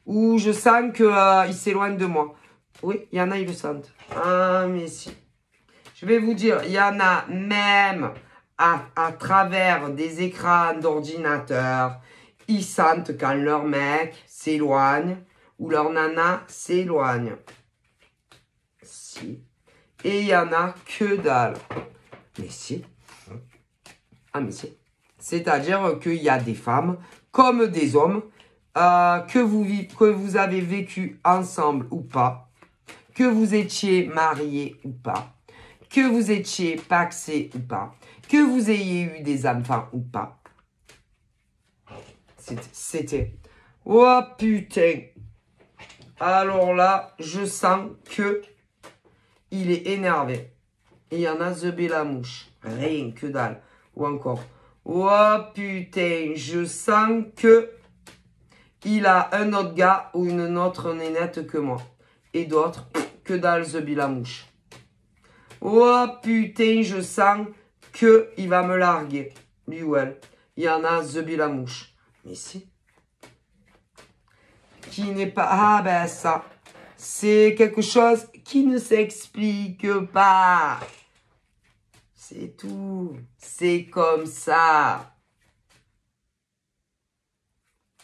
Ou je sens qu'il s'éloigne de moi. Oui, il y en a, ils le sentent. Ah, mais si. Je vais vous dire, il y en a même à travers des écrans d'ordinateur, ils sentent quand leur mec s'éloigne ou leur nana s'éloigne. Si. Et il y en a que dalle. Mais si. Ah, mais si. C'est-à-dire qu'il y a des femmes comme des hommes que vous avez vécu ensemble ou pas, que vous étiez mariés ou pas, que vous étiez paxés ou pas, que vous ayez eu des enfants ou pas. C'était. Oh putain. Alors là, je sens que il est énervé. Et il y en a zebé la mouche. Rien que dalle. Ou encore. Oh putain, je sens que il a un autre gars ou une autre nénette que moi. Et d'autres, que dalle zebé la mouche. Oh putain, je sens que il va me larguer. Lui ou elle. Il y en a zebé la mouche. Mais si. Qui n'est pas... Ah ben ça. C'est quelque chose qui ne s'explique pas. C'est tout. C'est comme ça.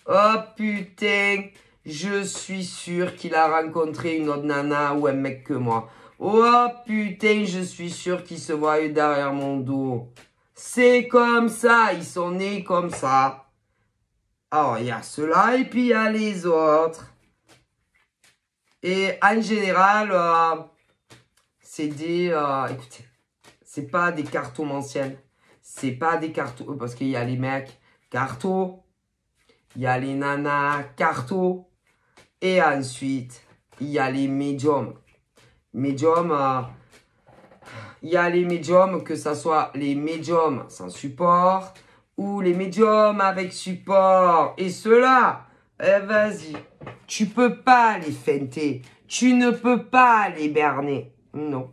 Oh putain. Je suis sûr qu'il a rencontré une autre nana ou un mec que moi. Oh putain, je suis sûr qu'il se voit derrière mon dos. C'est comme ça. Ils sont nés comme ça. Alors, il y a ceux-là et puis il y a les autres. Et en général, c'est des... écoutez, c'est pas des cartomanciennes. C'est pas des cartos... Parce qu'il y a les mecs cartos. Il y a les nanas cartos. Et ensuite, il y a les médiums. Médiums, il y a les médiums, que ce soit les médiums sans support ou les médiums avec support. Et ceux-là, vas-y, tu peux pas les feinter. Tu ne peux pas les berner. Non.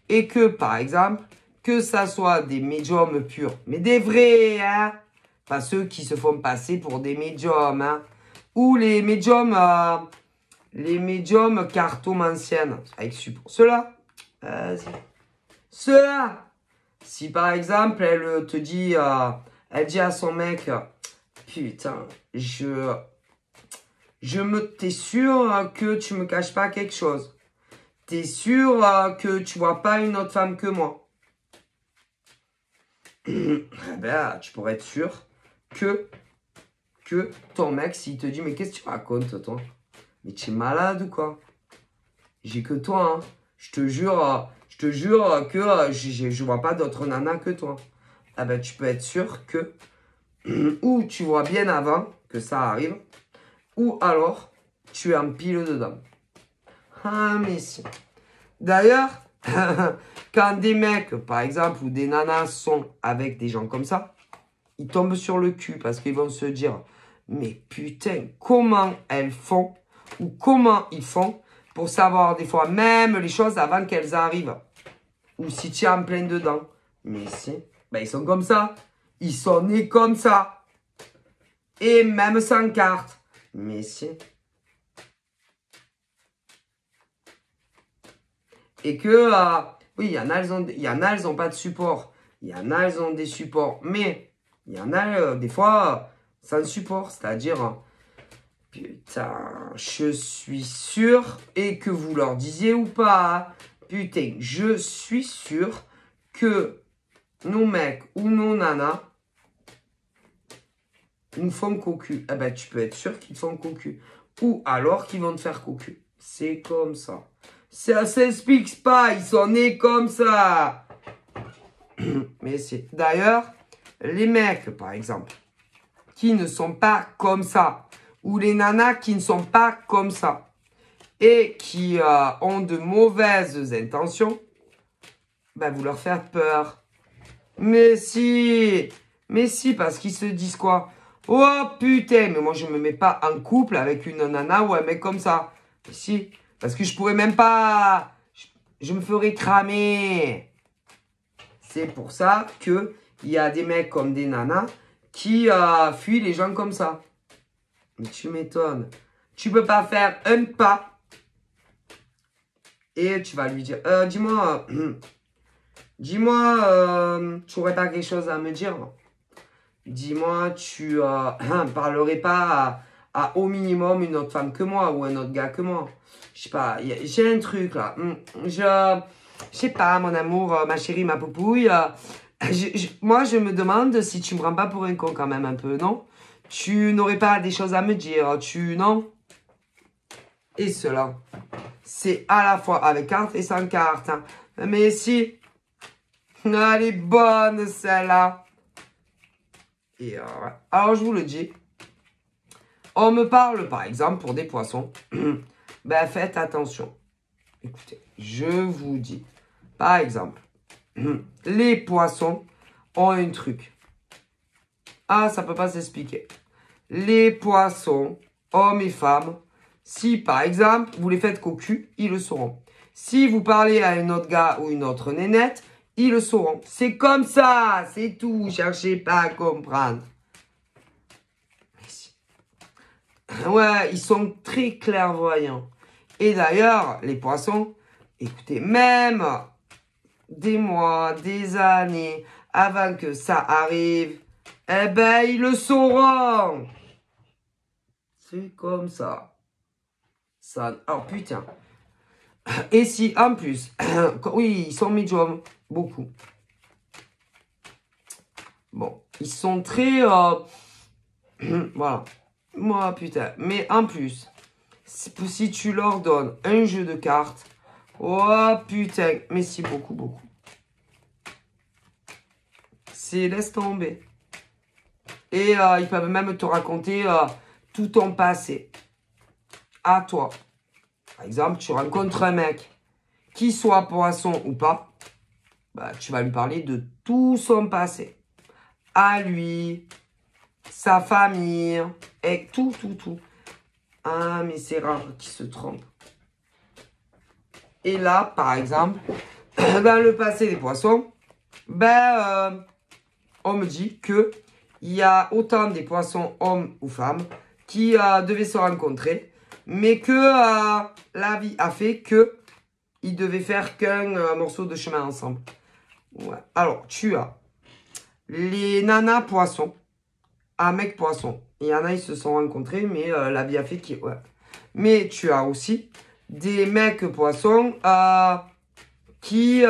Et que, par exemple, que ça soit des médiums purs, mais des vrais, hein, Pas ceux qui se font passer pour des médiums, hein. Ou les médiums cartomanciennes. Avec support. Ceux-là, vas-y. Ceux-là. Si par exemple, elle te dit, elle dit à son mec, putain, t'es sûr que tu me caches pas quelque chose? T'es sûr que tu vois pas une autre femme que moi? Ben, tu pourrais être sûr que ton mec, s'il te dit, mais qu'est-ce que tu racontes, toi? Mais tu es malade ou quoi? J'ai que toi, hein. Je te jure que je vois pas d'autres nanas que toi. Ah ben, tu peux être sûr que, ou tu vois bien avant que ça arrive, ou alors, tu es en pile dedans. Ah, mais si. D'ailleurs, quand des mecs, par exemple, ou des nanas sont avec des gens comme ça, ils tombent sur le cul parce qu'ils vont se dire, mais putain, comment elles font ou comment ils font pour savoir des fois même les choses avant qu'elles arrivent. Ou si tu es en plein dedans. Mais si, ben ils sont comme ça. Ils sont nés comme ça. Et même sans carte. Mais si. Et que, oui, il y en a, elles ont pas de support. Il y en a, elles ont des supports. Mais, il y en a, des fois, sans support. C'est-à-dire, putain, je suis sûr, et que vous leur disiez ou pas, putain, je suis sûr que nos mecs ou nos nanas nous font cocu. Eh ben, tu peux être sûr qu'ils te font cocu. Ou alors qu'ils vont te faire cocu. C'est comme ça. Ça s'explique pas, ils sont nés comme ça. Mais c'est... D'ailleurs, les mecs, par exemple, qui ne sont pas comme ça, ou les nanas qui ne sont pas comme ça, et qui ont de mauvaises intentions, ben vous leur faites peur. Mais si, parce qu'ils se disent quoi? Oh putain, mais moi je me mets pas en couple avec une nana ou un mec comme ça. Mais si, parce que je pourrais même pas, je me ferais cramer. C'est pour ça que il y a des mecs comme des nanas qui fuient les gens comme ça. Mais tu m'étonnes. Tu peux pas faire un pas et tu vas lui dire, dis-moi, tu aurais pas quelque chose à me dire? Dis-moi, tu parlerais pas à au minimum une autre femme que moi ou un autre gars que moi. Je sais pas, j'ai un truc là. Je sais pas, mon amour, ma chérie, ma poupouille. Moi, je me demande si tu me prends pas pour un con quand même un peu, non? Tu n'aurais pas des choses à me dire, non? Et cela, c'est à la fois avec carte et sans carte, hein. Mais si, elle est bonne celle-là. Et alors, je vous le dis, on me parle, par exemple, pour des poissons. Ben, faites attention. Écoutez, je vous dis, par exemple, les poissons ont un truc. Ah, ça peut pas s'expliquer. Les poissons, hommes et femmes, si, par exemple, vous les faites cocu, ils le sauront. Si vous parlez à un autre gars ou une autre nénette, ils le sauront. C'est comme ça, c'est tout. Cherchez pas à comprendre. Ouais, ils sont très clairvoyants. Et d'ailleurs, les poissons, écoutez, même des mois, des années, avant que ça arrive, eh ben, ils le sauront. C'est comme ça. Oh putain. Et si, en plus, oui, ils sont médiums, beaucoup. Bon, ils sont très... voilà. Moi, putain. Mais en plus, si tu leur donnes un jeu de cartes, oh putain, mais si, beaucoup, beaucoup. C'est laisse tomber. Et ils peuvent même te raconter tout ton passé. À toi. Par exemple, tu rencontres un mec, qui soit poisson ou pas, bah, tu vas lui parler de tout son passé. À lui, sa famille, et tout, tout, tout. Ah, mais c'est rare qu'il se trompe. Et là, par exemple, dans le passé des poissons, ben, on me dit que il y a autant des poissons hommes ou femmes qui devaient se rencontrer, mais que la vie a fait que ils devaient faire qu'un morceau de chemin ensemble. Ouais. Alors, tu as les nanas poissons, un mec poisson. Il y en a, ils se sont rencontrés, mais la vie a fait qu'ils... Ouais. Mais tu as aussi des mecs poissons qui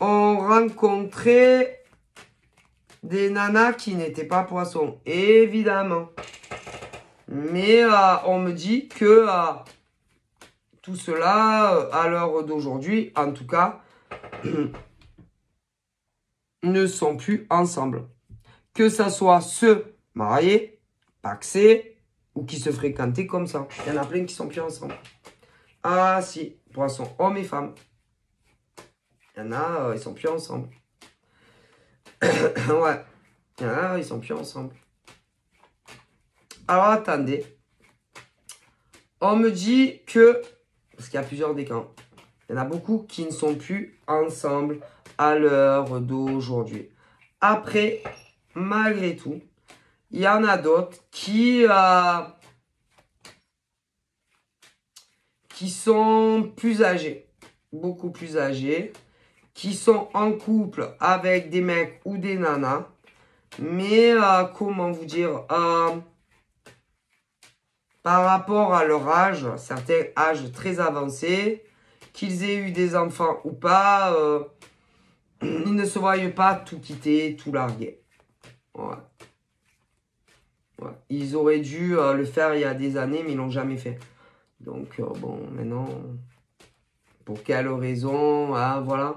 ont rencontré des nanas qui n'étaient pas poissons, évidemment. Mais on me dit que tout cela, à l'heure d'aujourd'hui, en tout cas, ne sont plus ensemble. Que ça soit ceux mariés, paxés, ou qui se fréquentaient comme ça. Il y en a plein qui sont plus ensemble. Ah si, poissons, hommes et femmes. Il y en a, ils sont plus ensemble. Ouais. Il y en a, ils sont plus ensemble. Alors attendez. On me dit que, parce qu'il y a plusieurs décans, il y en a beaucoup qui ne sont plus ensemble à l'heure d'aujourd'hui. Après, malgré tout, il y en a d'autres qui sont plus âgés, beaucoup plus âgés, qui sont en couple avec des mecs ou des nanas, mais comment vous dire, par rapport à leur âge, certains âges très avancés, qu'ils aient eu des enfants ou pas, ils ne se voyaient pas tout quitter, tout larguer. Ouais. Ouais. Ils auraient dû le faire il y a des années, mais ils l'ont jamais fait. Donc, bon, maintenant, pour quelle raison, hein, voilà.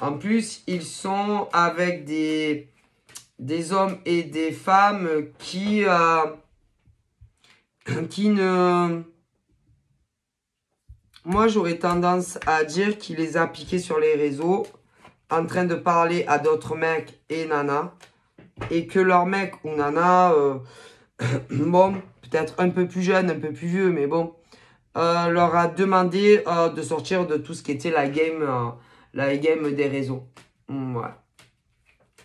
En plus, ils sont avec des hommes et des femmes qui ne... Moi, j'aurais tendance à dire qu'il les a piqués sur les réseaux, en train de parler à d'autres mecs et nanas, et que leur mec ou nana, bon, peut-être un peu plus jeune, un peu plus vieux, mais bon, leur a demandé de sortir de tout ce qui était la game des réseaux. Ouais.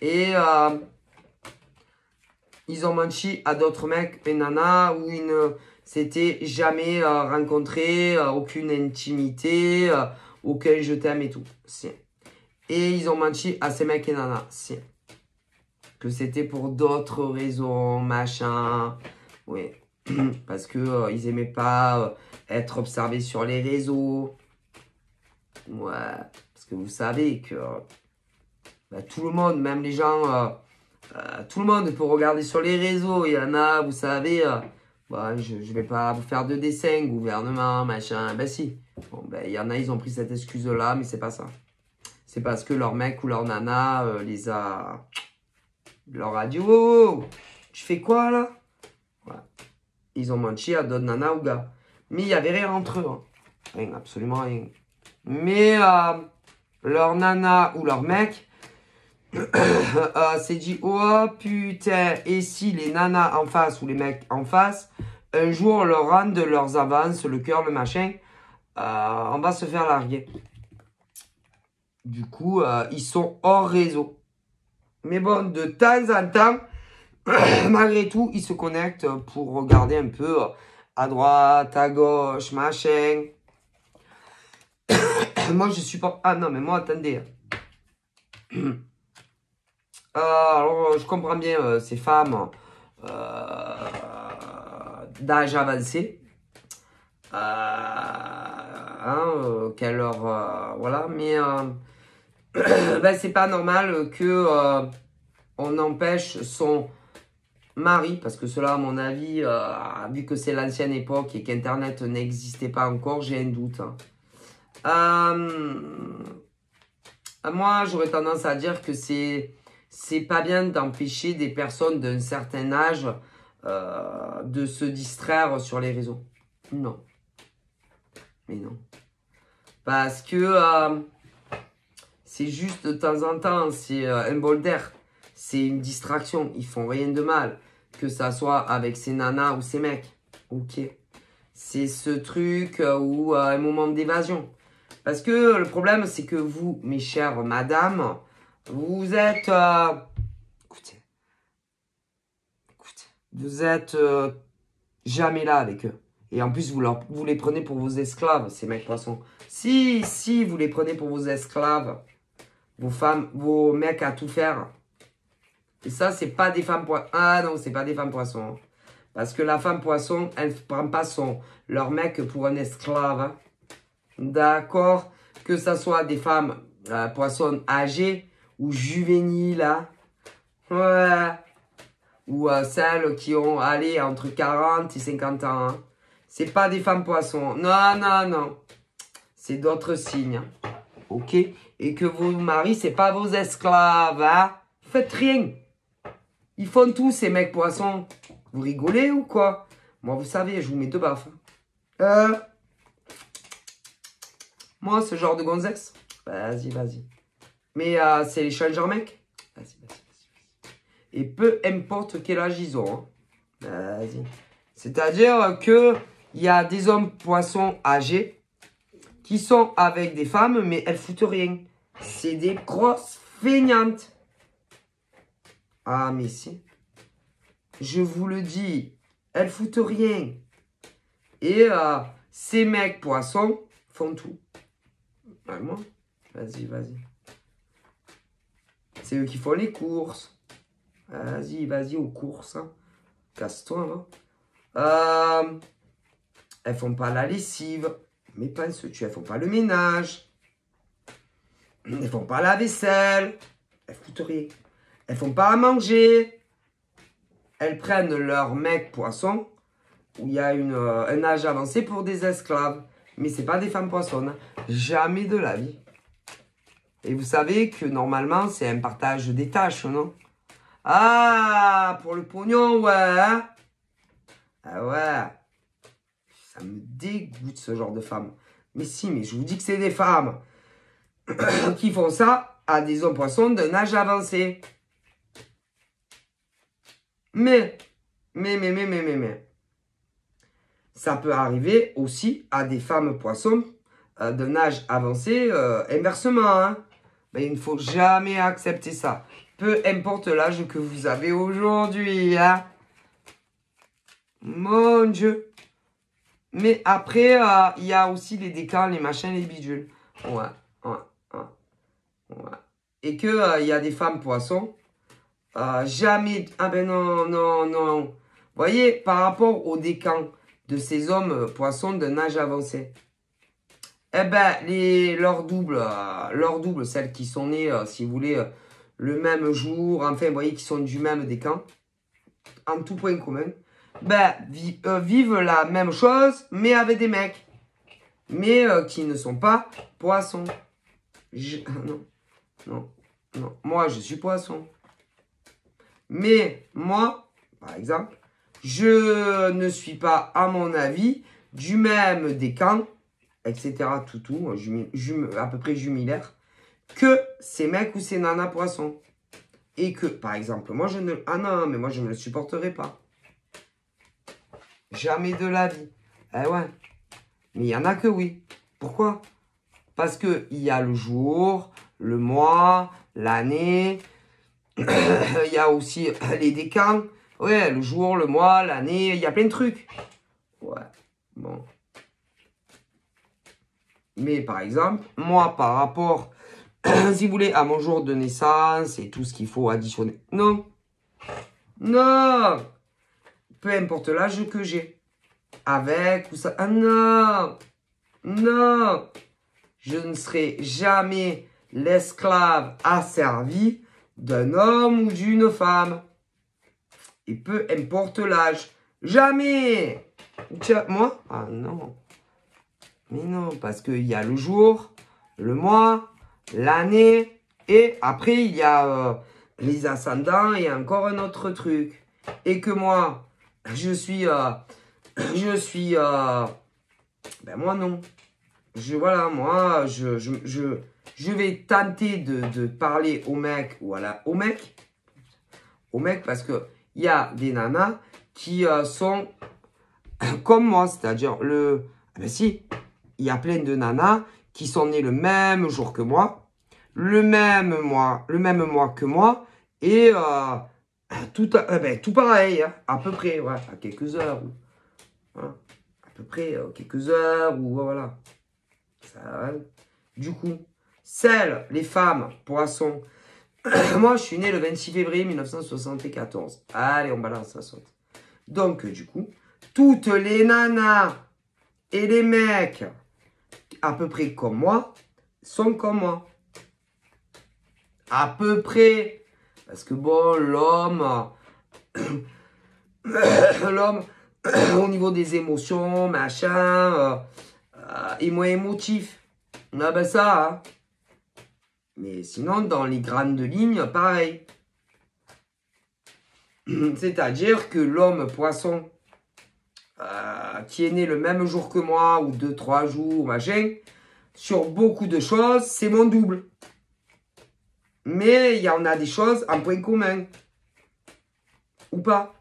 Et ils ont menti à d'autres mecs et nanas où ils ne s'étaient jamais rencontrés, aucune intimité, aucun je t'aime et tout. Si. Et ils ont menti à ces mecs et nanas. Si. Que c'était pour d'autres raisons, machin. Oui. Parce que ils aimaient pas être observés sur les réseaux. Ouais. Parce que vous savez que bah, tout le monde, même les gens... tout le monde peut regarder sur les réseaux. Il y en a, vous savez, bah, je ne vais pas vous faire de dessin, gouvernement, machin. Ben si. Bon, ben, il y en a, ils ont pris cette excuse-là, mais c'est pas ça. C'est parce que leur mec ou leur nana leur a dit, oh, tu fais quoi là? Voilà. Ils ont menti à d'autres nanas ou gars. Mais il n'y avait rien entre eux. Hein. Rien, absolument rien. Mais leur nana ou leur mec s'est dit, oh putain, et si les nanas en face ou les mecs en face, un jour leur rendent leurs avances, le cœur, le machin, on va se faire larguer. Du coup, ils sont hors réseau. Mais bon, de temps en temps, malgré tout, ils se connectent pour regarder un peu à droite, à gauche, machin. Moi, je supporte... Ah non, mais moi, attendez. Alors, je comprends bien ces femmes d'âge avancé. Qu'elle leur... voilà, mais... ben, c'est pas normal que on empêche son mari, parce que cela, à mon avis, vu que c'est l'ancienne époque et qu'Internet n'existait pas encore, j'ai un doute. Moi, j'aurais tendance à dire que c'est pas bien d'empêcher des personnes d'un certain âge de se distraire sur les réseaux. Non. Mais non. Parce que c'est juste de temps en temps, c'est un bol d'air. C'est une distraction. Ils font rien de mal. Que ça soit avec ces nanas ou ces mecs. Ok. C'est ce truc ou un moment d'évasion. Parce que le problème, c'est que vous, mes chères madames, vous êtes... écoutez, vous êtes jamais là avec eux. Et en plus, vous les prenez pour vos esclaves, ces mecs poissons. Si vous les prenez pour vos esclaves, vos femmes, vos mecs à tout faire. Et ça, c'est pas des femmes poissons. Ah non, c'est pas des femmes poissons. Parce que la femme poisson, elle ne prend pas leur mec pour un esclave. Hein. D'accord? Que ça soit des femmes poissons âgées ou juvéniles. Hein. Ouais. Ou celles qui ont allé entre 40 et 50 ans. Hein. C'est pas des femmes poissons. Non, non, non. C'est d'autres signes. Hein. Ok? Et que vos maris, c'est pas vos esclaves. Hein? Faites rien. Ils font tout, ces mecs poissons. Vous rigolez ou quoi? Moi, vous savez, je vous mets deux baffes. Moi, ce genre de gonzesse, vas-y, vas-y. Mais c'est les changeurs mecs. Vas-y, vas-y, vas-y. Et peu importe quel âge ils ont. Hein. Vas-y. C'est-à-dire que il y a des hommes poissons âgés qui sont avec des femmes, mais elles foutent rien. C'est des grosses feignantes. Ah, mais si. Je vous le dis, elles foutent rien. Et ces mecs poissons font tout. Vraiment. Vas-y, vas-y. C'est eux qui font les courses. Vas-y, vas-y, aux courses. Hein. Casse-toi, hein. Elles font pas la lessive. Mais penses-tu, elles font pas le ménage. Elles font pas la vaisselle. Elles foutent rien. Elles font pas à manger. Elles prennent leur mec poisson, où il y a un âge avancé pour des esclaves. Mais c'est pas des femmes poissonnes. Jamais de la vie. Et vous savez que normalement, c'est un partage des tâches, non? Ah, pour le pognon, ouais. Hein? Ah ouais. Ça me dégoûte ce genre de femmes. Mais si, mais je vous dis que c'est des femmes qui font ça à des hommes poissons d'un âge avancé. Mais. Ça peut arriver aussi à des femmes poissons d'un âge avancé inversement. Hein. Mais il ne faut jamais accepter ça. Peu importe l'âge que vous avez aujourd'hui. Hein. Mon Dieu. Mais après, il y a aussi les décans, les machins, les bidules. Ouais. Et que il y a des femmes poissons. Jamais. Ah ben non. Vous voyez, par rapport aux décans de ces hommes poissons d'un âge avancé. Eh ben, leurs doubles, celles qui sont nées, si vous voulez, le même jour, enfin, vous voyez, qui sont du même décan, en tout point commun, ben, vivent la même chose, mais avec des mecs. Mais qui ne sont pas poissons. Non. Moi, je suis poisson. Mais moi, par exemple, je ne suis pas, à mon avis, du même décan, etc. Tout, à peu près jumilaire, que ces mecs ou ces nanas poissons. Et que, par exemple, moi, je ne... Ah non, mais moi, je ne le supporterai pas. Jamais de la vie. Eh ouais. Mais il y en a que oui. Pourquoi? Parce qu'il y a le jour, le mois, l'année. Il y a aussi les décans. Ouais, le jour, le mois, l'année. Il y a plein de trucs. Ouais. Bon. Mais par exemple, moi, par rapport, si vous voulez, à mon jour de naissance et tout ce qu'il faut additionner. Non. Peu importe l'âge que j'ai. Avec ou ça. Ah non. Je ne serai jamais l'esclave asservi d'un homme ou d'une femme. Et peu importe l'âge. Jamais. Tiens, moi? Ah non. Mais non, parce qu'il y a le jour, le mois, l'année, et après il y a les ascendants et encore un autre truc. Et que moi, ben moi non. Moi, je vais tenter de parler au mec ou au mec parce que il y a des nanas qui sont comme moi, c'est-à-dire ben si, il y a plein de nanas qui sont nées le même jour que moi, le même mois que moi, et Tout pareil, hein, à peu près, ouais, à quelques heures. Voilà, à peu près quelques heures, ou voilà. Ça, du coup, les femmes, poissons. Moi, je suis né le 26 février 1974. Allez, on balance la sauce. Donc, du coup, toutes les nanas et les mecs, à peu près comme moi, sont comme moi. À peu près. Parce que bon, l'homme, l'homme, au niveau des émotions, machin, est moins émotif. Ah ben ça, hein. Mais sinon, dans les grandes lignes, pareil. C'est-à-dire que l'homme poisson, qui est né le même jour que moi, ou 2-3 jours, machin, sur beaucoup de choses, c'est mon double. Mais il y en a des choses en point commun. Ou pas?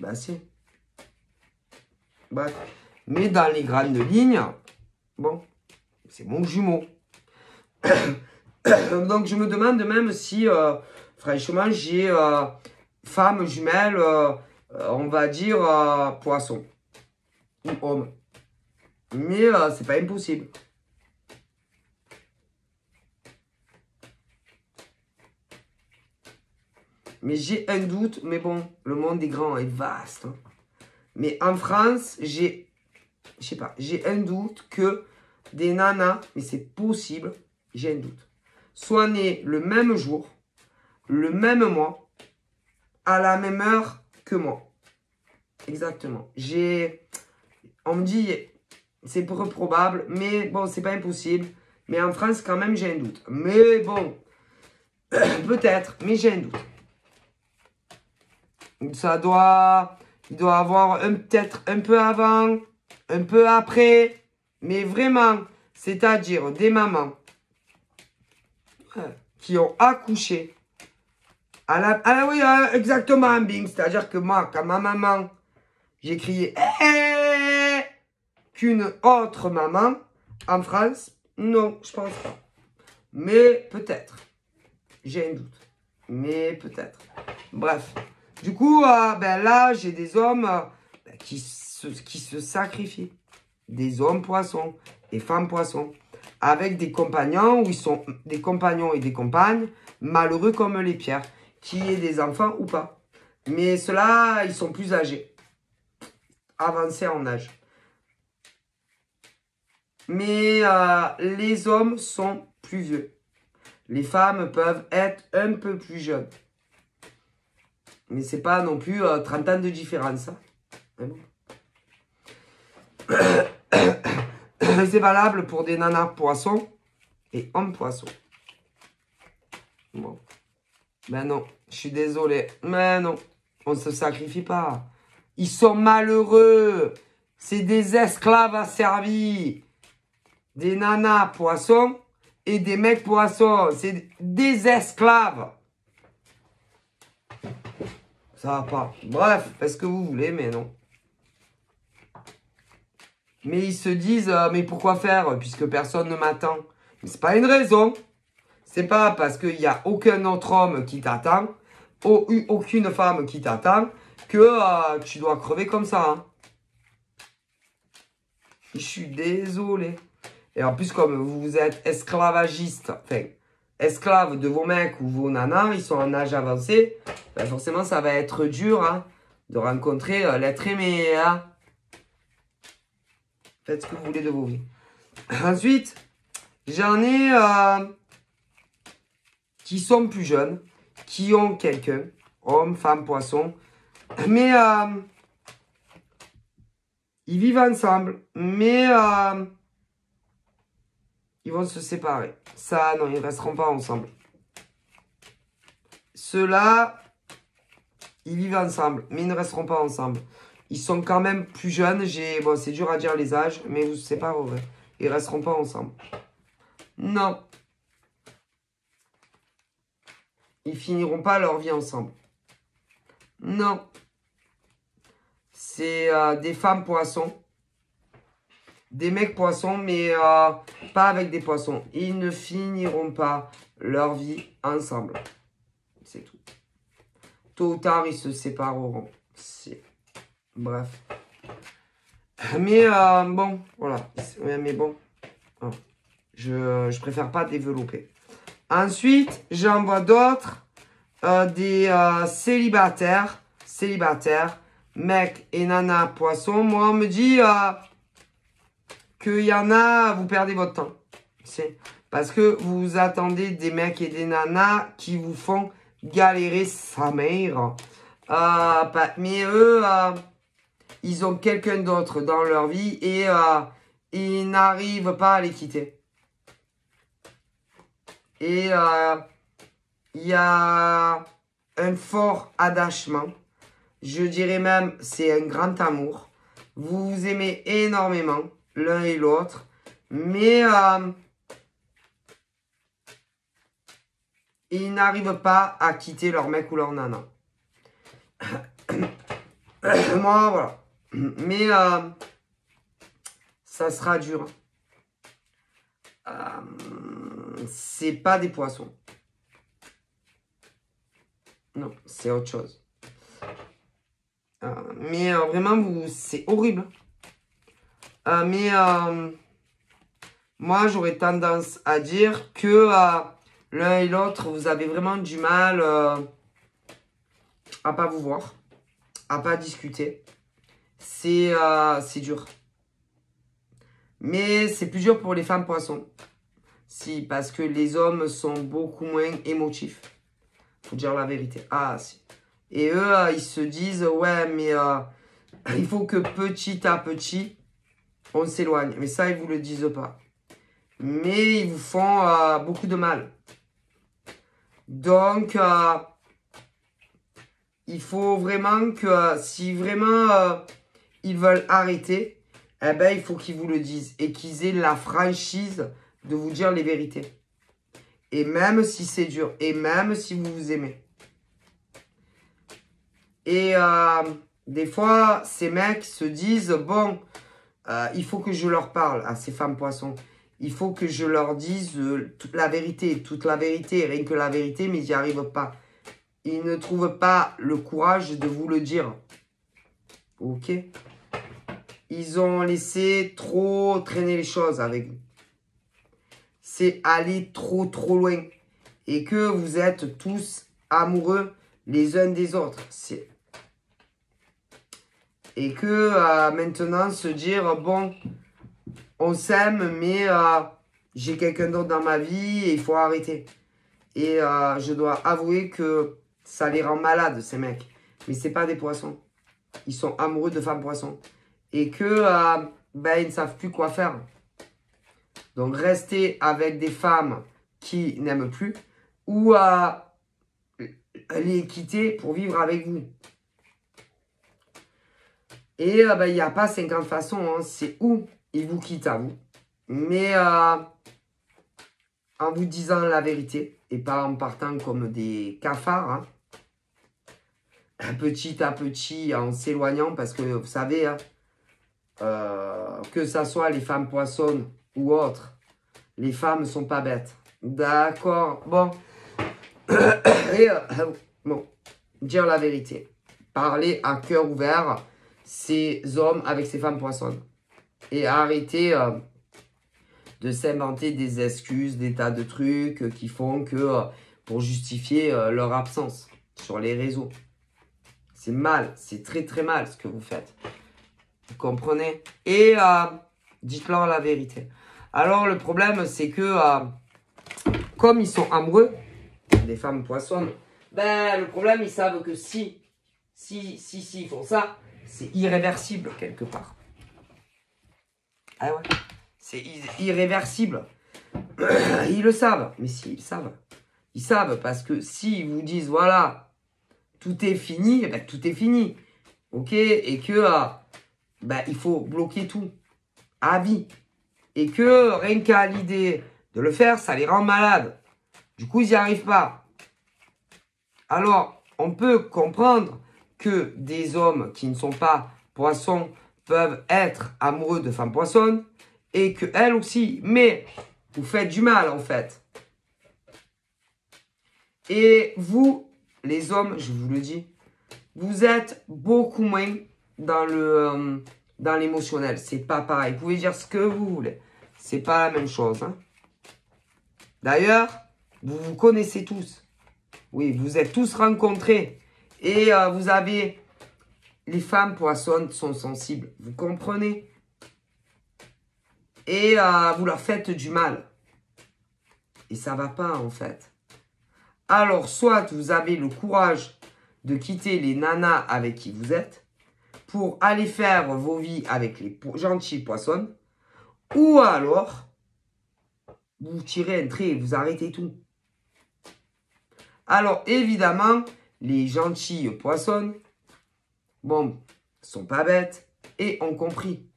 Ben si. Bref. Mais dans les grandes lignes, bon, c'est mon jumeau. Donc je me demande même si, franchement, j'ai femme jumelle, on va dire poisson ou homme. Mais c'est pas impossible. Mais j'ai un doute, mais bon, le monde est grand et vaste. Hein. Mais en France, je sais pas, j'ai un doute que des nanas, mais c'est possible, j'ai un doute, soient nées le même jour, le même mois, à la même heure que moi. Exactement. On me dit, c'est peu probable, mais bon, c'est pas impossible. Mais en France, quand même, j'ai un doute. Mais bon, peut-être, mais j'ai un doute. Il doit avoir peut-être un peu avant, un peu après, mais vraiment, c'est-à-dire des mamans qui ont accouché. Oui, exactement, Bing. C'est-à-dire que moi, quand ma maman, j'ai crié qu'une autre maman en France, non, je pense pas. Mais peut-être. J'ai un doute. Mais peut-être. Bref. Du coup, là, j'ai des hommes qui se sacrifient. Des hommes poissons et femmes poissons. Avec des compagnons où ils sont des compagnons et des compagnes malheureux comme les pierres. Qui aient des enfants ou pas. Mais ceux-là, ils sont plus âgés. Avancés en âge. Mais les hommes sont plus vieux. Les femmes peuvent être un peu plus jeunes. Mais c'est pas non plus 30 ans de différence. Hein. Bon. C'est valable pour des nanas poissons et hommes poissons. Bon. Ben non, je suis désolé. Mais non, on ne se sacrifie pas. Ils sont malheureux. C'est des esclaves asservis. Des nanas poissons et des mecs poissons. C'est des esclaves. Ça va pas. Bref, faites ce que vous voulez, mais non. Mais ils se disent, mais pourquoi faire puisque personne ne m'attend. Mais c'est pas une raison. C'est pas parce qu'il n'y a aucun autre homme qui t'attend, aucune femme qui t'attend, que tu dois crever comme ça. Hein. Je suis désolé. Et en plus, comme vous êtes esclavagiste, enfin, esclave de vos mecs ou vos nanas, ils sont en âge avancé, ben forcément, ça va être dur hein, de rencontrer l'être aimé. Hein. Faites ce que vous voulez de vos vies. Ensuite, j'en ai qui sont plus jeunes, qui ont quelqu'un, homme, femme, poisson, mais ils vivent ensemble, mais ils vont se séparer. Ça, non, ils ne resteront pas ensemble. Ceux-là, ils vivent ensemble, mais ils ne resteront pas ensemble. Ils sont quand même plus jeunes. Bon, c'est dur à dire les âges, mais vous séparerez. Ils ne resteront pas ensemble. Non. Ils finiront pas leur vie ensemble. Non. C'est des femmes poissons. Des mecs poissons, mais pas avec des poissons. Ils ne finiront pas leur vie ensemble. C'est tout. tôt ou tard, ils se sépareront. Bref. Mais bon, voilà. Ouais, mais bon, je préfère pas développer. Ensuite, j'en vois d'autres. Des célibataires, mecs et nanas poissons. Moi, on me dit qu'il y en a, vous perdez votre temps. C'est parce que vous attendez des mecs et des nanas qui vous font galérer sa mère. Mais eux, ils ont quelqu'un d'autre dans leur vie et ils n'arrivent pas à les quitter. Et il y a un fort attachement. Je dirais même, c'est un grand amour. Vous vous aimez énormément, l'un et l'autre. Mais ils n'arrivent pas à quitter leur mec ou leur nana. Moi, voilà. Mais ça sera dur. C'est pas des poissons. Non, c'est autre chose. Mais vraiment, c'est horrible. Mais moi, j'aurais tendance à dire que l'un et l'autre, vous avez vraiment du mal à pas vous voir, à pas discuter. C'est dur. Mais c'est plus dur pour les femmes poissons. Si, parce que les hommes sont beaucoup moins émotifs. Faut dire la vérité. Ah, si. Et eux, ils se disent, ouais, mais il faut que petit à petit, on s'éloigne. Mais ça, ils vous le disent pas. Mais ils vous font beaucoup de mal. Donc, il faut vraiment que, si vraiment ils veulent arrêter, eh ben, il faut qu'ils vous le disent. Et qu'ils aient la franchise de vous dire les vérités. Et même si c'est dur. Et même si vous vous aimez. Et des fois, ces mecs se disent, bon, il faut que je leur parle à ces femmes poissons. Il faut que je leur dise toute la vérité, rien que la vérité, mais ils n'y arrivent pas. Ils ne trouvent pas le courage de vous le dire. Ok? Ils ont laissé trop traîner les choses avec vous. C'est aller trop loin. Et que vous êtes tous amoureux les uns des autres. Et que maintenant se dire, bon, on s'aime, mais j'ai quelqu'un d'autre dans ma vie et il faut arrêter. Et je dois avouer que ça les rend malades, ces mecs. Mais c'est pas des poissons. Ils sont amoureux de femmes poissons. Et que ben, ils ne savent plus quoi faire. Donc, restez avec des femmes qui n'aiment plus ou les quitter pour vivre avec vous. Et ben, il n'y a pas 50 façons. Hein. C'est où ils vous quittent à vous. Mais en vous disant la vérité et pas en partant comme des cafards. Hein. Petit à petit, en s'éloignant. Parce que vous savez, hein, que ça soit les femmes poissonnes ou autres, les femmes ne sont pas bêtes. D'accord. Bon. Et bon, dire la vérité. Parler à cœur ouvert ces hommes avec ces femmes poissonnes. Et arrêter de s'inventer des excuses, des tas de trucs qui font que pour justifier leur absence sur les réseaux. C'est mal, c'est très mal ce que vous faites. Vous comprenez? Et dites-leur la vérité. Alors le problème c'est que comme ils sont amoureux des femmes poissonnes, ben le problème ils savent que si ils font ça, c'est irréversible quelque part. Ah ouais, c'est irréversible. Ils le savent, mais si ils savent. Ils savent parce que s'ils vous disent voilà, tout est fini, eh ben, tout est fini. Ok? Et que ben, il faut bloquer tout à vie. Et que rien qu'à l'idée de le faire, ça les rend malades. Du coup, ils n'y arrivent pas. Alors, on peut comprendre que des hommes qui ne sont pas poissons peuvent être amoureux de femmes poissonnes et qu'elles aussi. Mais vous faites du mal, en fait. Et vous les hommes, je vous le dis, vous êtes beaucoup moins dans l'émotionnel. C'est pas pareil. Vous pouvez dire ce que vous voulez. C'est pas la même chose. Hein. D'ailleurs, vous vous connaissez tous. Oui, vous êtes tous rencontrés. Et vous avez... Les femmes poissons sont sensibles. Vous comprenez? Et vous leur faites du mal. Et ça va pas, en fait. Alors, soit vous avez le courage de quitter les nanas avec qui vous êtes pour aller faire vos vies avec les gentils poissons. Ou alors, vous tirez un trait et vous arrêtez tout. Alors, évidemment, les gentils poissons, bon, sont pas bêtes et ont compris.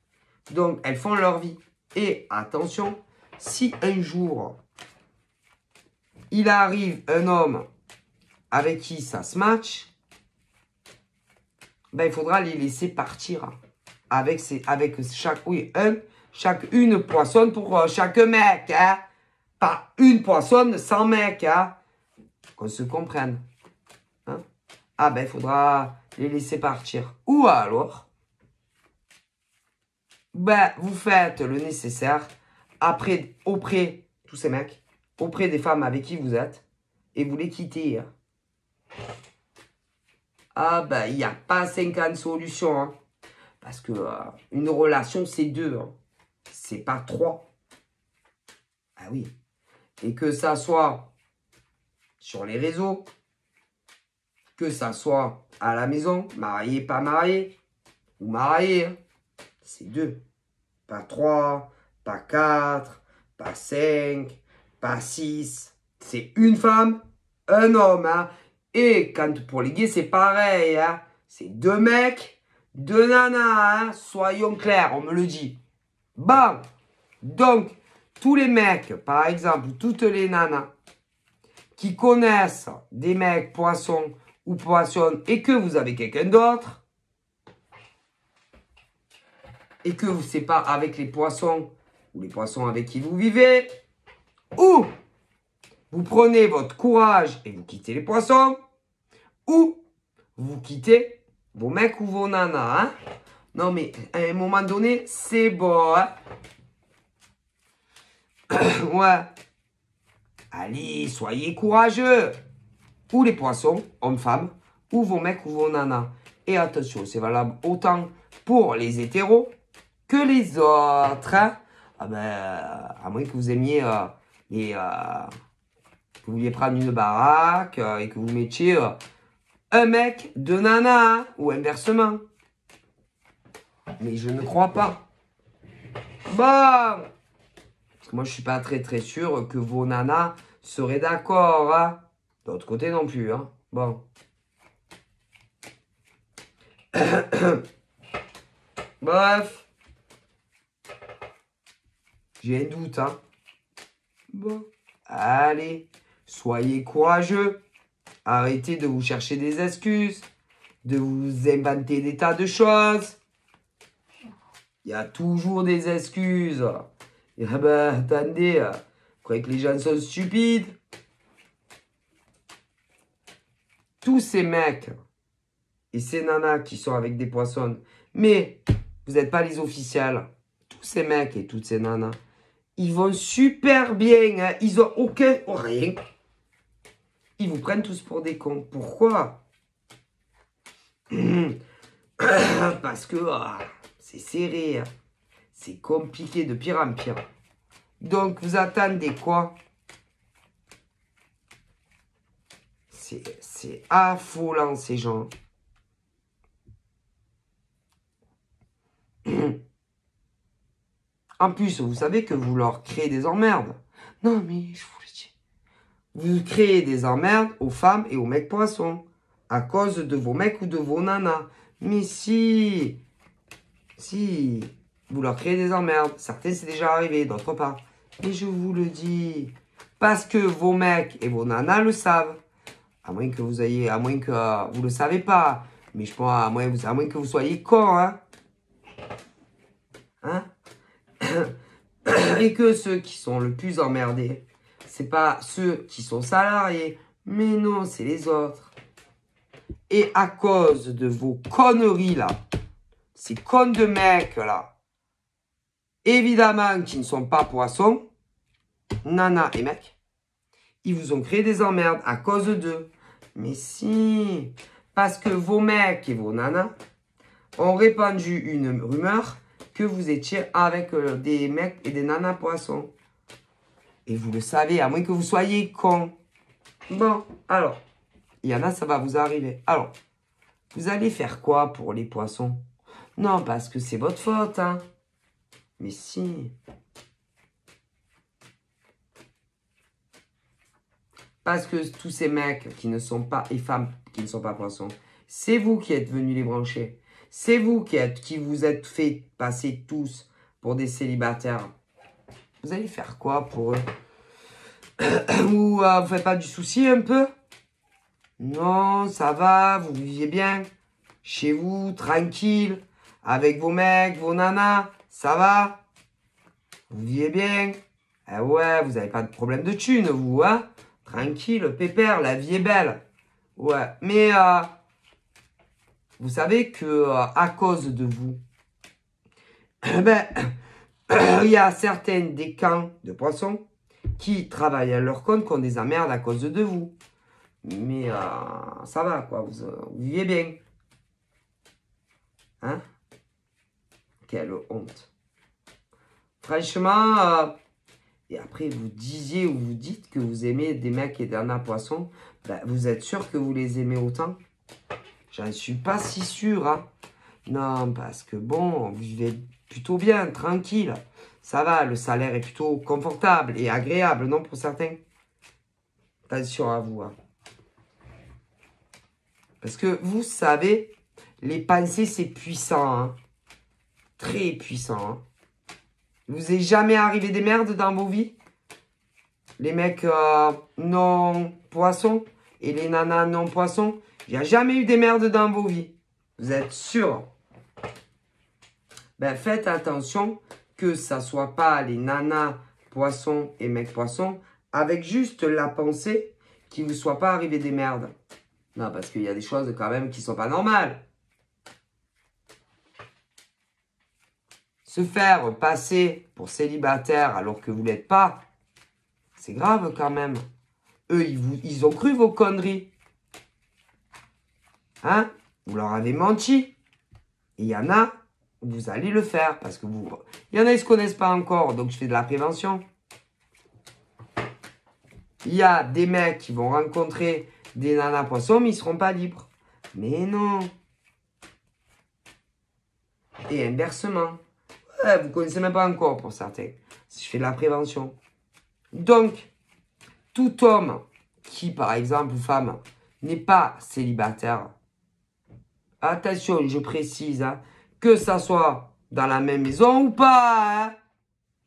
Donc, elles font leur vie. Et attention, si un jour, il arrive un homme avec qui ça se match, ben, il faudra les laisser partir. Avec une poissonne pour chaque mec. Hein? Pas une poissonne sans mec. Hein? Qu'on se comprenne. Hein? Ah ben, il faudra les laisser partir. Ou alors, ben, vous faites le nécessaire auprès, tous ces mecs, auprès des femmes avec qui vous êtes, et vous les quittez. Hein? Ah ben, il n'y a pas 50 solutions. Hein? Parce que une relation, c'est 2. Hein? C'est pas 3. Ah oui. Et que ça soit sur les réseaux, que ça soit à la maison, marié, pas marié, ou marié, hein? C'est 2. Pas 3, pas 4, pas 5, pas 6. C'est une femme, un homme. Hein? Et quand pour les gays, c'est pareil. Hein? C'est 2 mecs, 2 nanas. Hein? Soyons clairs, on me le dit. Bon, donc, tous les mecs, par exemple, toutes les nanas, qui connaissent des mecs poissons ou poissonnes et que vous avez quelqu'un d'autre, et que c'est pas avec les poissons ou les poissons avec qui vous vivez, ou vous prenez votre courage et vous quittez les poissons, ou vous quittez vos mecs ou vos nanas. Hein? Non mais à un moment donné, c'est bon. Hein? Ouais. Allez, soyez courageux. Ou les poissons, hommes-femmes, ou vos mecs ou vos nanas. Et attention, c'est valable autant pour les hétéros que les autres. Hein? Ah ben, à moins que vous aimiez que vous vouliez prendre une baraque et que vous mettiez un mec, 2 nanas, hein, ou inversement. Mais je ne crois pas. Bon, parce que moi je suis pas très sûr que vos nanas seraient d'accord. Hein. De l'autre côté non plus. Hein. Bon. Bref. J'ai un doute, hein. Bon. Allez, soyez courageux. Arrêtez de vous chercher des excuses. De vous inventer des tas de choses. Il y a toujours des excuses. Et ben, attendez. Vous croyez que les gens sont stupides? Tous ces mecs et ces nanas qui sont avec des poissons, mais vous n'êtes pas les officiels. Tous ces mecs et toutes ces nanas, ils vont super bien. Hein. Ils ont aucun... rien. Ils vous prennent tous pour des cons. Pourquoi? Parce que c'est serré. Hein. C'est compliqué de pire en pire. Donc, vous attendez quoi? C'est affolant, ces gens. En plus, vous savez que vous leur créez des emmerdes. Non, mais je vous le dis. Vous créez des emmerdes aux femmes et aux mecs poissons. À cause de vos mecs ou de vos nanas. Mais si, vous leur créez des emmerdes. Certains, c'est déjà arrivé, d'autres pas. Mais je vous le dis. Parce que vos mecs et vos nanas le savent. À moins que vous ayez, à moins que vous le savez pas. Mais je pense, à moins que vous soyez con, hein. Hein? Et que ceux qui sont le plus emmerdés, c'est pas ceux qui sont salariés. Mais non, c'est les autres. Et à cause de vos conneries, là, ces cons de mecs, là, évidemment, qui ne sont pas poissons, nana et mec, ils vous ont créé des emmerdes à cause d'eux. Mais si, parce que vos mecs et vos nanas ont répandu une rumeur que vous étiez avec des mecs et des nanas poissons. Et vous le savez, à moins que vous soyez cons. Bon, alors, il y en a, ça va vous arriver. Alors, vous allez faire quoi pour les poissons? Non, parce que c'est votre faute, hein. Mais si. Parce que tous ces mecs qui ne sont pas, et femmes qui ne sont pas poissons, c'est vous qui êtes venus les brancher. C'est vous qui vous êtes fait passer tous pour des célibataires. Vous allez faire quoi pour eux? Ou vous faites pas du souci un peu? Non, ça va, vous viviez bien. Chez vous, tranquille, avec vos mecs, vos nanas, ça va? Vous vivez bien? Eh ouais, vous n'avez pas de problème de thunes, vous, hein? Tranquille, pépère, la vie est belle. Ouais, mais vous savez que à cause de vous, ben, il y a certaines des camps de poissons qui travaillent à leur compte, qui ont des emmerdes à cause de vous. Mais ça va, quoi, vous vivez bien. Hein? Quelle honte. Franchement, et après vous disiez ou vous dites que vous aimez des mecs et des nanas poissons, ben, vous êtes sûr que vous les aimez autant? J'en suis pas si sûr, hein. Non, parce que bon, vous vivez plutôt bien, tranquille. Ça va, le salaire est plutôt confortable et agréable, non, pour certains? Attention à vous, hein. Parce que vous savez, les pensées, c'est puissant, hein. Très puissant, hein. Vous est jamais arrivé des merdes dans vos vies? Les mecs non poissons et les nanas non poissons? Il n'y a jamais eu des merdes dans vos vies. Vous êtes sûr? Ben, faites attention que ça soit pas les nanas poissons et mecs poissons avec juste la pensée qu'il ne vous soit pas arrivé des merdes. Non, parce qu'il y a des choses quand même qui sont pas normales. Se faire passer pour célibataire alors que vous ne l'êtes pas, c'est grave quand même. Eux, ils ont cru vos conneries. Hein? Vous leur avez menti. Il y en a, vous allez le faire parce que vous... Il y en a, ils ne se connaissent pas encore, donc je fais de la prévention. Il y a des mecs qui vont rencontrer des nanas poissons, mais ils ne seront pas libres. Mais non. Et inversement. Ouais, vous ne connaissez même pas encore pour certains. Je fais de la prévention. Donc, tout homme qui, par exemple, ou femme, n'est pas célibataire, attention, je précise, hein, que ça soit dans la même maison ou pas, hein.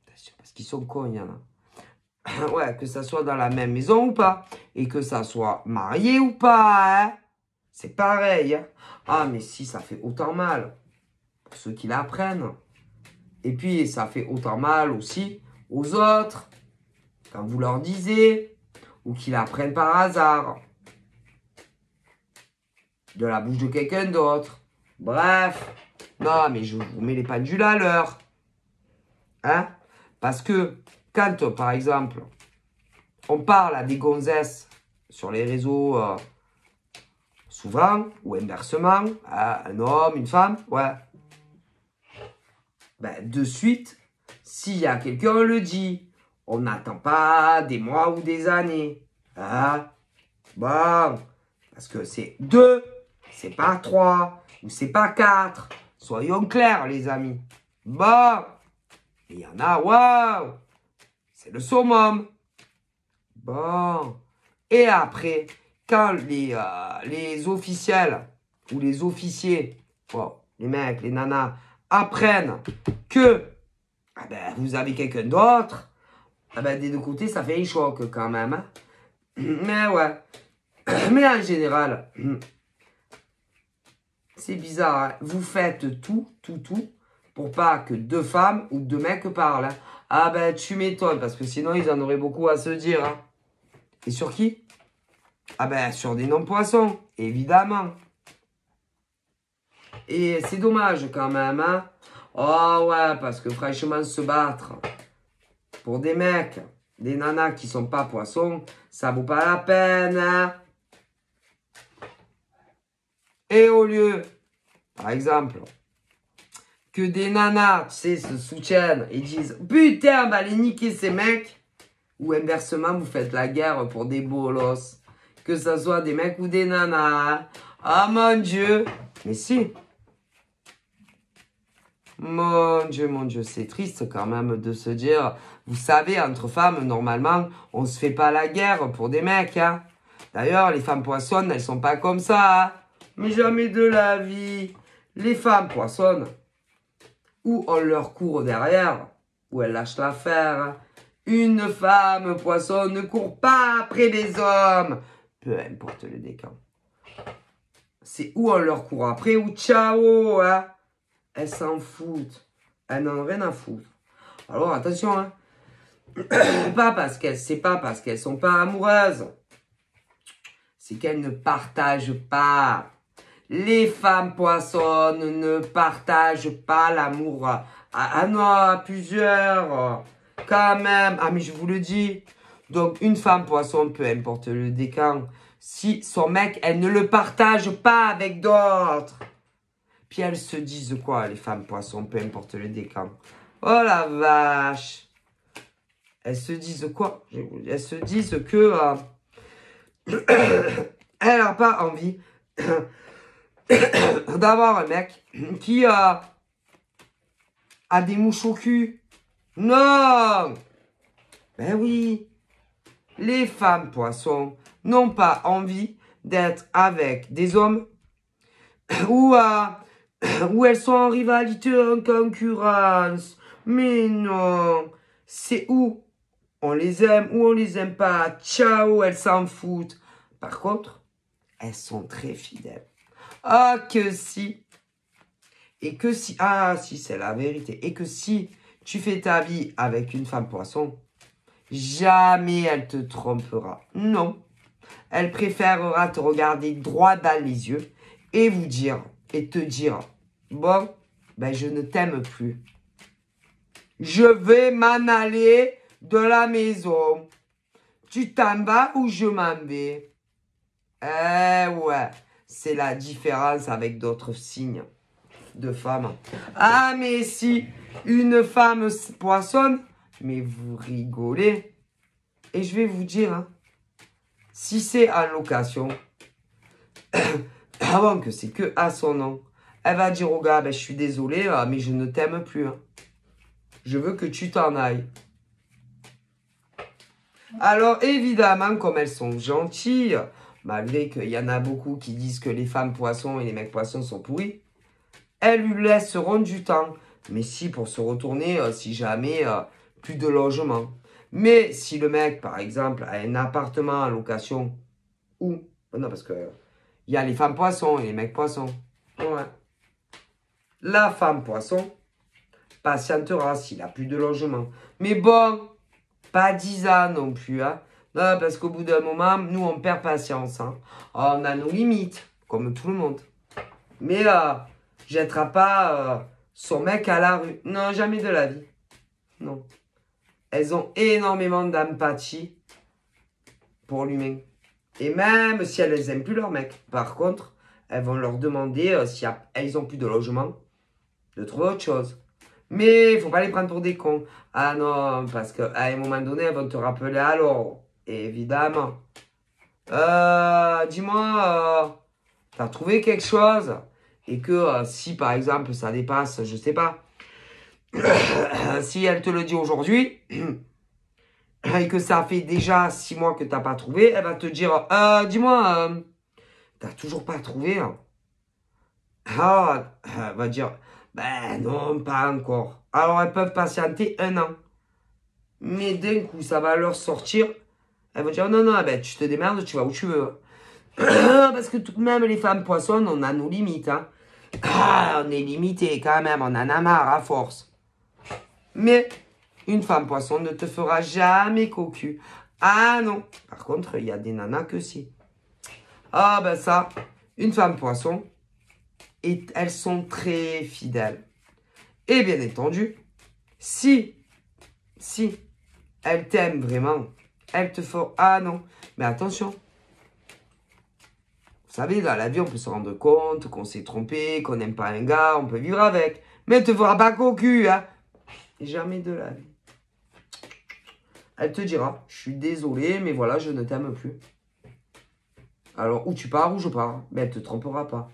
Attention, parce qu'ils sont cons, il y en a. Ouais, que ça soit dans la même maison ou pas. Et que ça soit marié ou pas, hein. C'est pareil, hein. Ah, mais si, ça fait autant mal. Pour ceux qui l'apprennent. Et puis, ça fait autant mal aussi aux autres. Quand vous leur disiez. Ou qu'ils l'apprennent par hasard. De la bouche de quelqu'un d'autre. Bref. Non, mais je vous mets les pendules à l'heure. Hein? Parce que quand, par exemple, on parle à des gonzesses sur les réseaux, souvent, ou inversement, un homme, une femme, ouais. Ben, de suite, s'il y a quelqu'un le dit, on n'attend pas des mois ou des années. Hein? Bon, parce que c'est 2, c'est pas 3, ou c'est pas 4. Soyons clairs, les amis. Bon, il y en a, waouh, c'est le summum. Bon, et après, quand les officiels ou les officiers, bon, les mecs, les nanas, apprennent que ah ben, vous avez quelqu'un d'autre, ah ben, des deux côtés, ça fait un choc quand même. Hein? Mais ouais, mais en général, c'est bizarre, hein? Vous faites tout pour pas que 2 femmes ou 2 mecs parlent. Hein? Ah ben, tu m'étonnes, parce que sinon, ils en auraient beaucoup à se dire. Hein? Et sur qui? Ah ben, sur des non-poissons, évidemment. Et c'est dommage quand même, hein. Oh ouais, parce que franchement, se battre pour des mecs, des nanas qui sont pas poissons, ça vaut pas la peine, hein. Et au lieu, par exemple, que des nanas, tu sais, se soutiennent et disent « Putain, on va aller niquer ces mecs », ou inversement, vous faites la guerre pour des bolos. Que ce soit des mecs ou des nanas. Ah mon Dieu. Mais si. Mon Dieu, c'est triste quand même de se dire, vous savez, entre femmes, normalement, on se fait pas la guerre pour des mecs, hein. D'ailleurs, les femmes poissonnes, elles sont pas comme ça, hein. Mais jamais de la vie. Les femmes poissonnes, ou on leur court derrière, ou elles lâchent l'affaire, hein. Une femme poissonne ne court pas après les hommes. Peu importe le décan. C'est où on leur court après ou ciao, hein. Elles s'en foutent. Elles n'en ont rien à foutre. Alors attention, hein. C'est pas parce qu'elles sont pas amoureuses. C'est qu'elles ne partagent pas. Les femmes poissonnes ne partagent pas l'amour à plusieurs. Quand même. Ah mais je vous le dis. Donc une femme poisson, peu importe le décan, si son mec, elle ne le partage pas avec d'autres. Puis elles se disent quoi, les femmes poissons, peu importe le décan. Oh la vache. Elles se disent quoi? Elles se disent que elle n'a pas envie d'avoir un mec qui a des mouches au cul. Non. Ben oui. Les femmes poissons n'ont pas envie d'être avec des hommes où elles sont en rivalité, en concurrence. Mais non, c'est où on les aime ou on les aime pas. Ciao, elles s'en foutent. Par contre, elles sont très fidèles. Ah, que si. Et que si. Ah, si, c'est la vérité. Et que si tu fais ta vie avec une femme poisson, jamais elle te trompera. Non. Elle préférera te regarder droit dans les yeux et vous dire, et te dire, bon, ben je ne t'aime plus. Je vais m'en aller de la maison. Tu t'en vas ou je m'en vais? Eh ouais, c'est la différence avec d'autres signes de femmes. Ah mais si une femme poissonne, mais vous rigolez. Et je vais vous dire, hein, si c'est en location, avant que c'est que à son nom, elle va dire au gars, ben, je suis désolé, mais je ne t'aime plus. Hein. Je veux que tu t'en ailles. Alors, évidemment, comme elles sont gentilles, malgré qu'il y en a beaucoup qui disent que les femmes poissons et les mecs poissons sont pourris, elles lui laisseront du temps. Mais si, pour se retourner, si jamais, plus de logement. Mais si le mec, par exemple, a un appartement en location, ou, non, parce que il y a les femmes poissons et les mecs poissons. Ouais. La femme poisson patientera s'il a plus de logement. Mais bon, pas 10 ans non plus. Hein. Non, parce qu'au bout d'un moment, nous, on perd patience. Hein. On a nos limites, comme tout le monde. Mais jettera pas son mec à la rue. Non, jamais de la vie. Non. Elles ont énormément d'empathie pour l'humain. Et même si elles n'aiment plus leur mec. Par contre, elles vont leur demander, si elles n'ont plus de logement, de trouver autre chose. Mais il ne faut pas les prendre pour des cons. Ah non, parce qu'à un moment donné, elles vont te rappeler alors. Évidemment. Dis-moi, t'as trouvé quelque chose? Et que si, par exemple, ça dépasse, je sais pas. Si elle te le dit aujourd'hui, et que ça fait déjà 6 mois que t'as pas trouvé, elle va te dire, dis-moi, t'as toujours pas trouvé? Hein. Ah, elle va dire, ben non, pas encore. Alors elles peuvent patienter 1 an. Mais d'un coup, ça va leur sortir. Elles vont dire, non, non, ben tu te démerdes, tu vas où tu veux. Parce que tout de même, les femmes poissonnes, on a nos limites. Hein. Ah, on est limité quand même, on en a marre à force. Mais une femme poisson ne te fera jamais cocu. Ah non. Par contre, il y a des nanas que si. Ah ben ça, une femme poisson, et elles sont très fidèles. Et bien entendu, si elles t'aiment vraiment, elles te font, ah non, mais attention. Vous savez, dans la vie, on peut se rendre compte qu'on s'est trompé, qu'on n'aime pas un gars, on peut vivre avec. Mais elle te fera pas qu'au cul, hein. Jamais de la vie. Elle te dira, je suis désolé, mais voilà, je ne t'aime plus. Alors, ou tu pars ou je pars. Mais elle te trompera pas.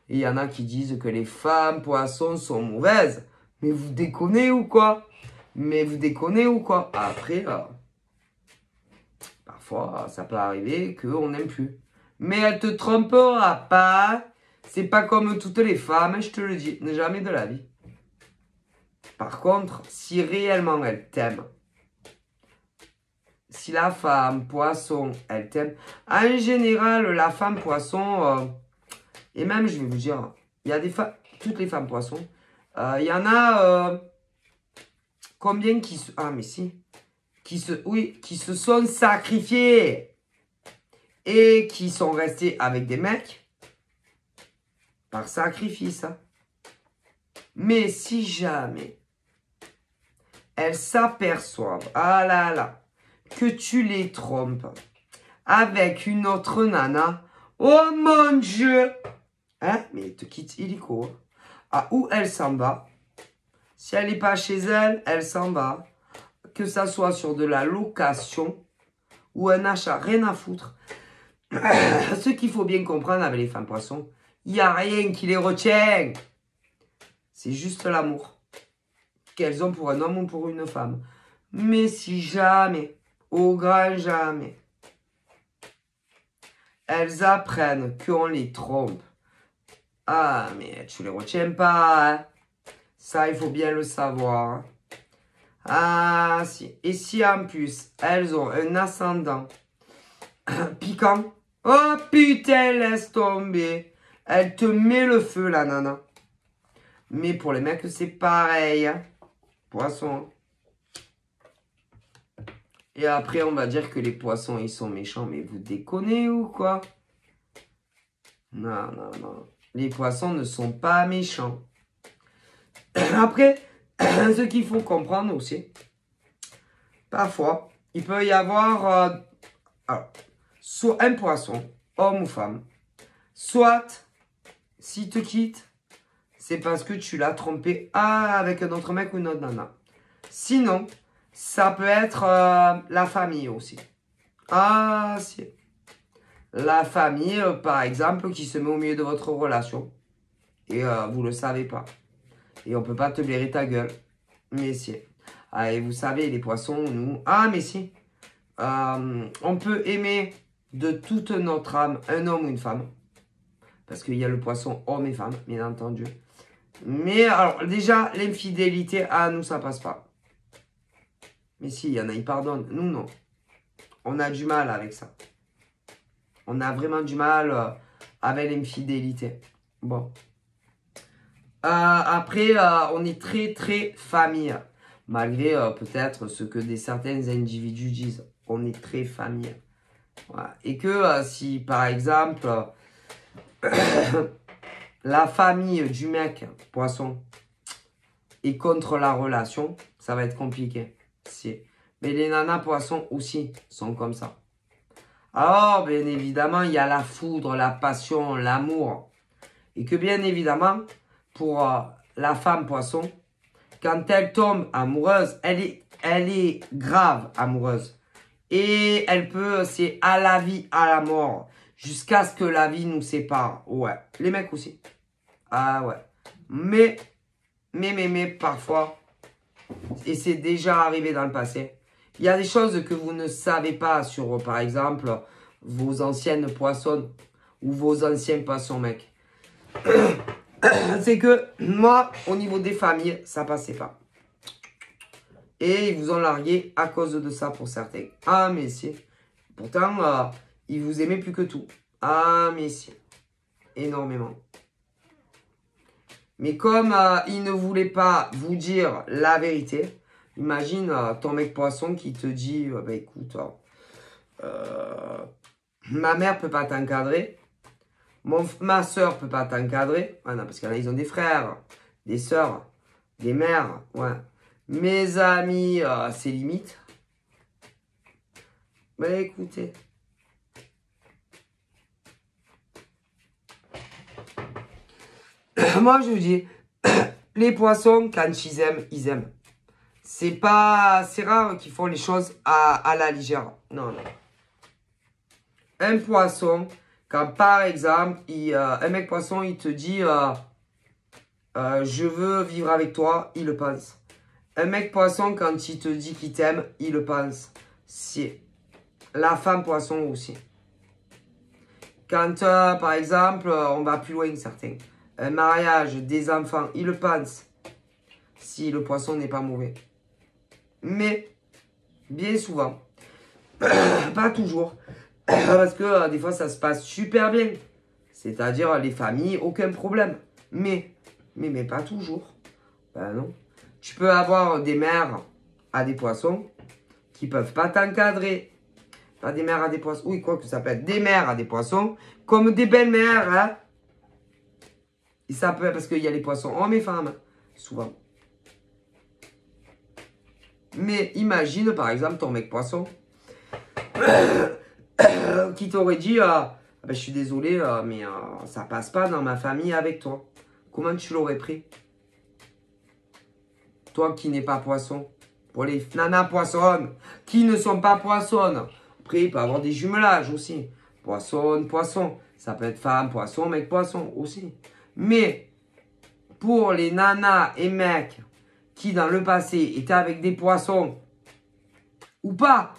Et il y en a qui disent que les femmes poissons sont mauvaises. Mais vous déconnez ou quoi? Mais vous déconnez ou quoi? Après, parfois, ça peut arriver qu'on n'aime plus. Mais elle te trompera pas. C'est pas comme toutes les femmes, je te le dis. Jamais de la vie. Par contre, si réellement elle t'aime, si la femme poisson, elle t'aime, en général, la femme poisson, et même, je vais vous dire, il y a des femmes, toutes les femmes poissons, il y en a combien qui se, ah mais si, qui se sont sacrifiés et qui sont restés avec des mecs par sacrifice. Hein. Mais si jamais elles s'aperçoivent, ah là là, que tu les trompes avec une autre nana, oh mon Dieu! Hein? Mais elle te quitte illico. Ah, où elle s'en va? Si elle n'est pas chez elle, elle s'en va. Que ça soit sur de la location ou un achat, rien à foutre. Ce qu'il faut bien comprendre avec les femmes poissons, il n'y a rien qui les retient. C'est juste l'amour qu'elles ont pour un homme ou pour une femme. Mais si jamais, au grand jamais, elles apprennent qu'on les trompe, ah, mais tu les retiens pas, hein? Ça, il faut bien le savoir. Ah, si. Et si en plus, elles ont un ascendant piquant, oh putain, laisse tomber. Elle te met le feu, la nana. Mais pour les mecs, c'est pareil. Hein? Poisson. Et après, on va dire que les poissons, ils sont méchants. Mais vous déconnez ou quoi? Non, non, non. Les poissons ne sont pas méchants. Après, ce qu'il faut comprendre aussi, parfois, il peut y avoir soit un poisson, homme ou femme, soit, s'il te quitte, c'est parce que tu l'as trompé avec un autre mec ou une autre nana. Sinon, ça peut être la famille aussi. Ah, si. La famille, par exemple, qui se met au milieu de votre relation. Et vous ne le savez pas. Et on ne peut pas te blairer ta gueule. Mais si. Ah, et vous savez, les poissons, nous... Ah, mais si. On peut aimer de toute notre âme un homme ou une femme. Parce qu'il y a le poisson homme et femme, bien entendu. Mais alors, déjà, l'infidélité, nous, ça passe pas. Mais si, il y en a, ils pardonnent. Nous, non. On a du mal avec ça. On a vraiment du mal avec l'infidélité. Bon. Après, on est très, très famille. Malgré peut-être ce que certains individus disent. On est très famille. Voilà. Et que si, par exemple, la famille du mec, poisson, est contre la relation, ça va être compliqué. Mais les nanas poissons aussi sont comme ça. Alors, bien évidemment, il y a la foudre, la passion, l'amour. Et que bien évidemment, pour la femme poisson, quand elle tombe amoureuse, elle est grave amoureuse. Et elle peut, c'est à la vie, à la mort, jusqu'à ce que la vie nous sépare. Ouais, les mecs aussi. Ah ouais. Mais, parfois, et c'est déjà arrivé dans le passé, il y a des choses que vous ne savez pas sur, par exemple, vos anciennes poissons ou vos anciens poissons, mec. C'est que moi, au niveau des familles, ça passait pas. Et ils vous ont largué à cause de ça pour certains. Ah, mais si. Pourtant, ils vous aimaient plus que tout. Ah, mais si. Énormément. Mais comme ils ne voulaient pas vous dire la vérité, imagine ton mec poisson qui te dit, bah écoute, ma mère peut pas t'encadrer, Ma soeur peut pas t'encadrer. Ah non, parce qu'il y en a, ils ont des frères, des sœurs, des mères. Ouais. Mes amis, c'est limite. Bah écoutez. Moi, je vous dis, les poissons, quand ils aiment, ils aiment. C'est rare qu'ils font les choses à la légère. Non, non. Un poisson, quand par exemple, un mec poisson, il te dit je veux vivre avec toi, il le pense. Un mec poisson, quand il te dit qu'il t'aime, il le pense. C'est la femme poisson aussi. Quand, par exemple, on va plus loin, certains. Un mariage, des enfants, il le pense. Si le poisson n'est pas mauvais. Mais, bien souvent, pas toujours. Parce que des fois, ça se passe super bien. C'est-à-dire, les familles, aucun problème. Mais pas toujours. Ben non. Tu peux avoir des mères à des poissons qui peuvent pas t'encadrer. Pas des mères à des poissons. Oui, quoi que ça peut être des mères à des poissons. Comme des belles-mères, hein. Et ça peut être parce qu'il y a les poissons hommes et femmes. Souvent. Mais imagine, par exemple, ton mec poisson qui t'aurait dit ben, je suis désolé, mais ça passe pas dans ma famille avec toi. Comment tu l'aurais pris? Toi qui n'es pas poisson. Pour les nanas poissonnes qui ne sont pas poissonnes. Après, il peut y avoir des jumelages aussi. Poisson, poisson. Ça peut être femme, poisson, mec, poisson aussi. Mais pour les nanas et mecs qui dans le passé étaient avec des poissons ou pas,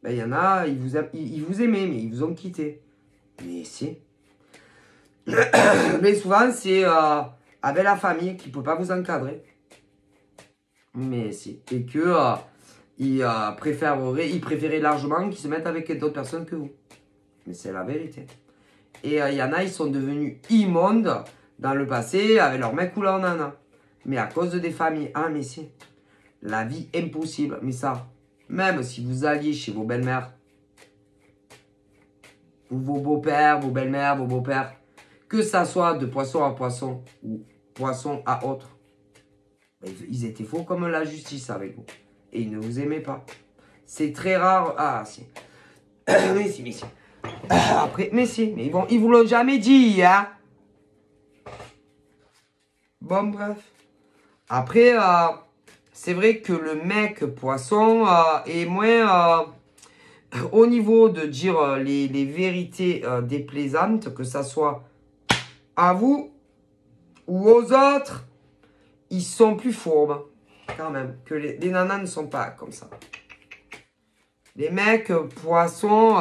ben, il y en a, ils vous aimaient, mais ils vous ont quitté. Mais si. Mais souvent, c'est avec la famille qui ne peut pas vous encadrer. Mais si. Et que ils préféraient largement qu'ils se mettent avec d'autres personnes que vous. Mais c'est la vérité. Et il y en a, ils sont devenus immondes dans le passé avec leur mec ou leur nana. Mais à cause de des familles. Ah, mais si. La vie impossible. Mais ça, même si vous alliez chez vos belles-mères, ou vos beaux-pères, vos belles-mères, vos beaux-pères, que ça soit de poisson à poisson ou poisson à autre, ils étaient faux comme la justice avec vous. Et ils ne vous aimaient pas. C'est très rare. Ah, si. Mais si, mais si. Après, mais si. Mais ils vous l'ont jamais dit, hein. Bon, bref. Après, c'est vrai que le mec poisson est moins... au niveau de dire les vérités déplaisantes, que ça soit à vous ou aux autres, ils sont plus fourbes, quand même, que les nanas ne sont pas comme ça. Les mecs poissons,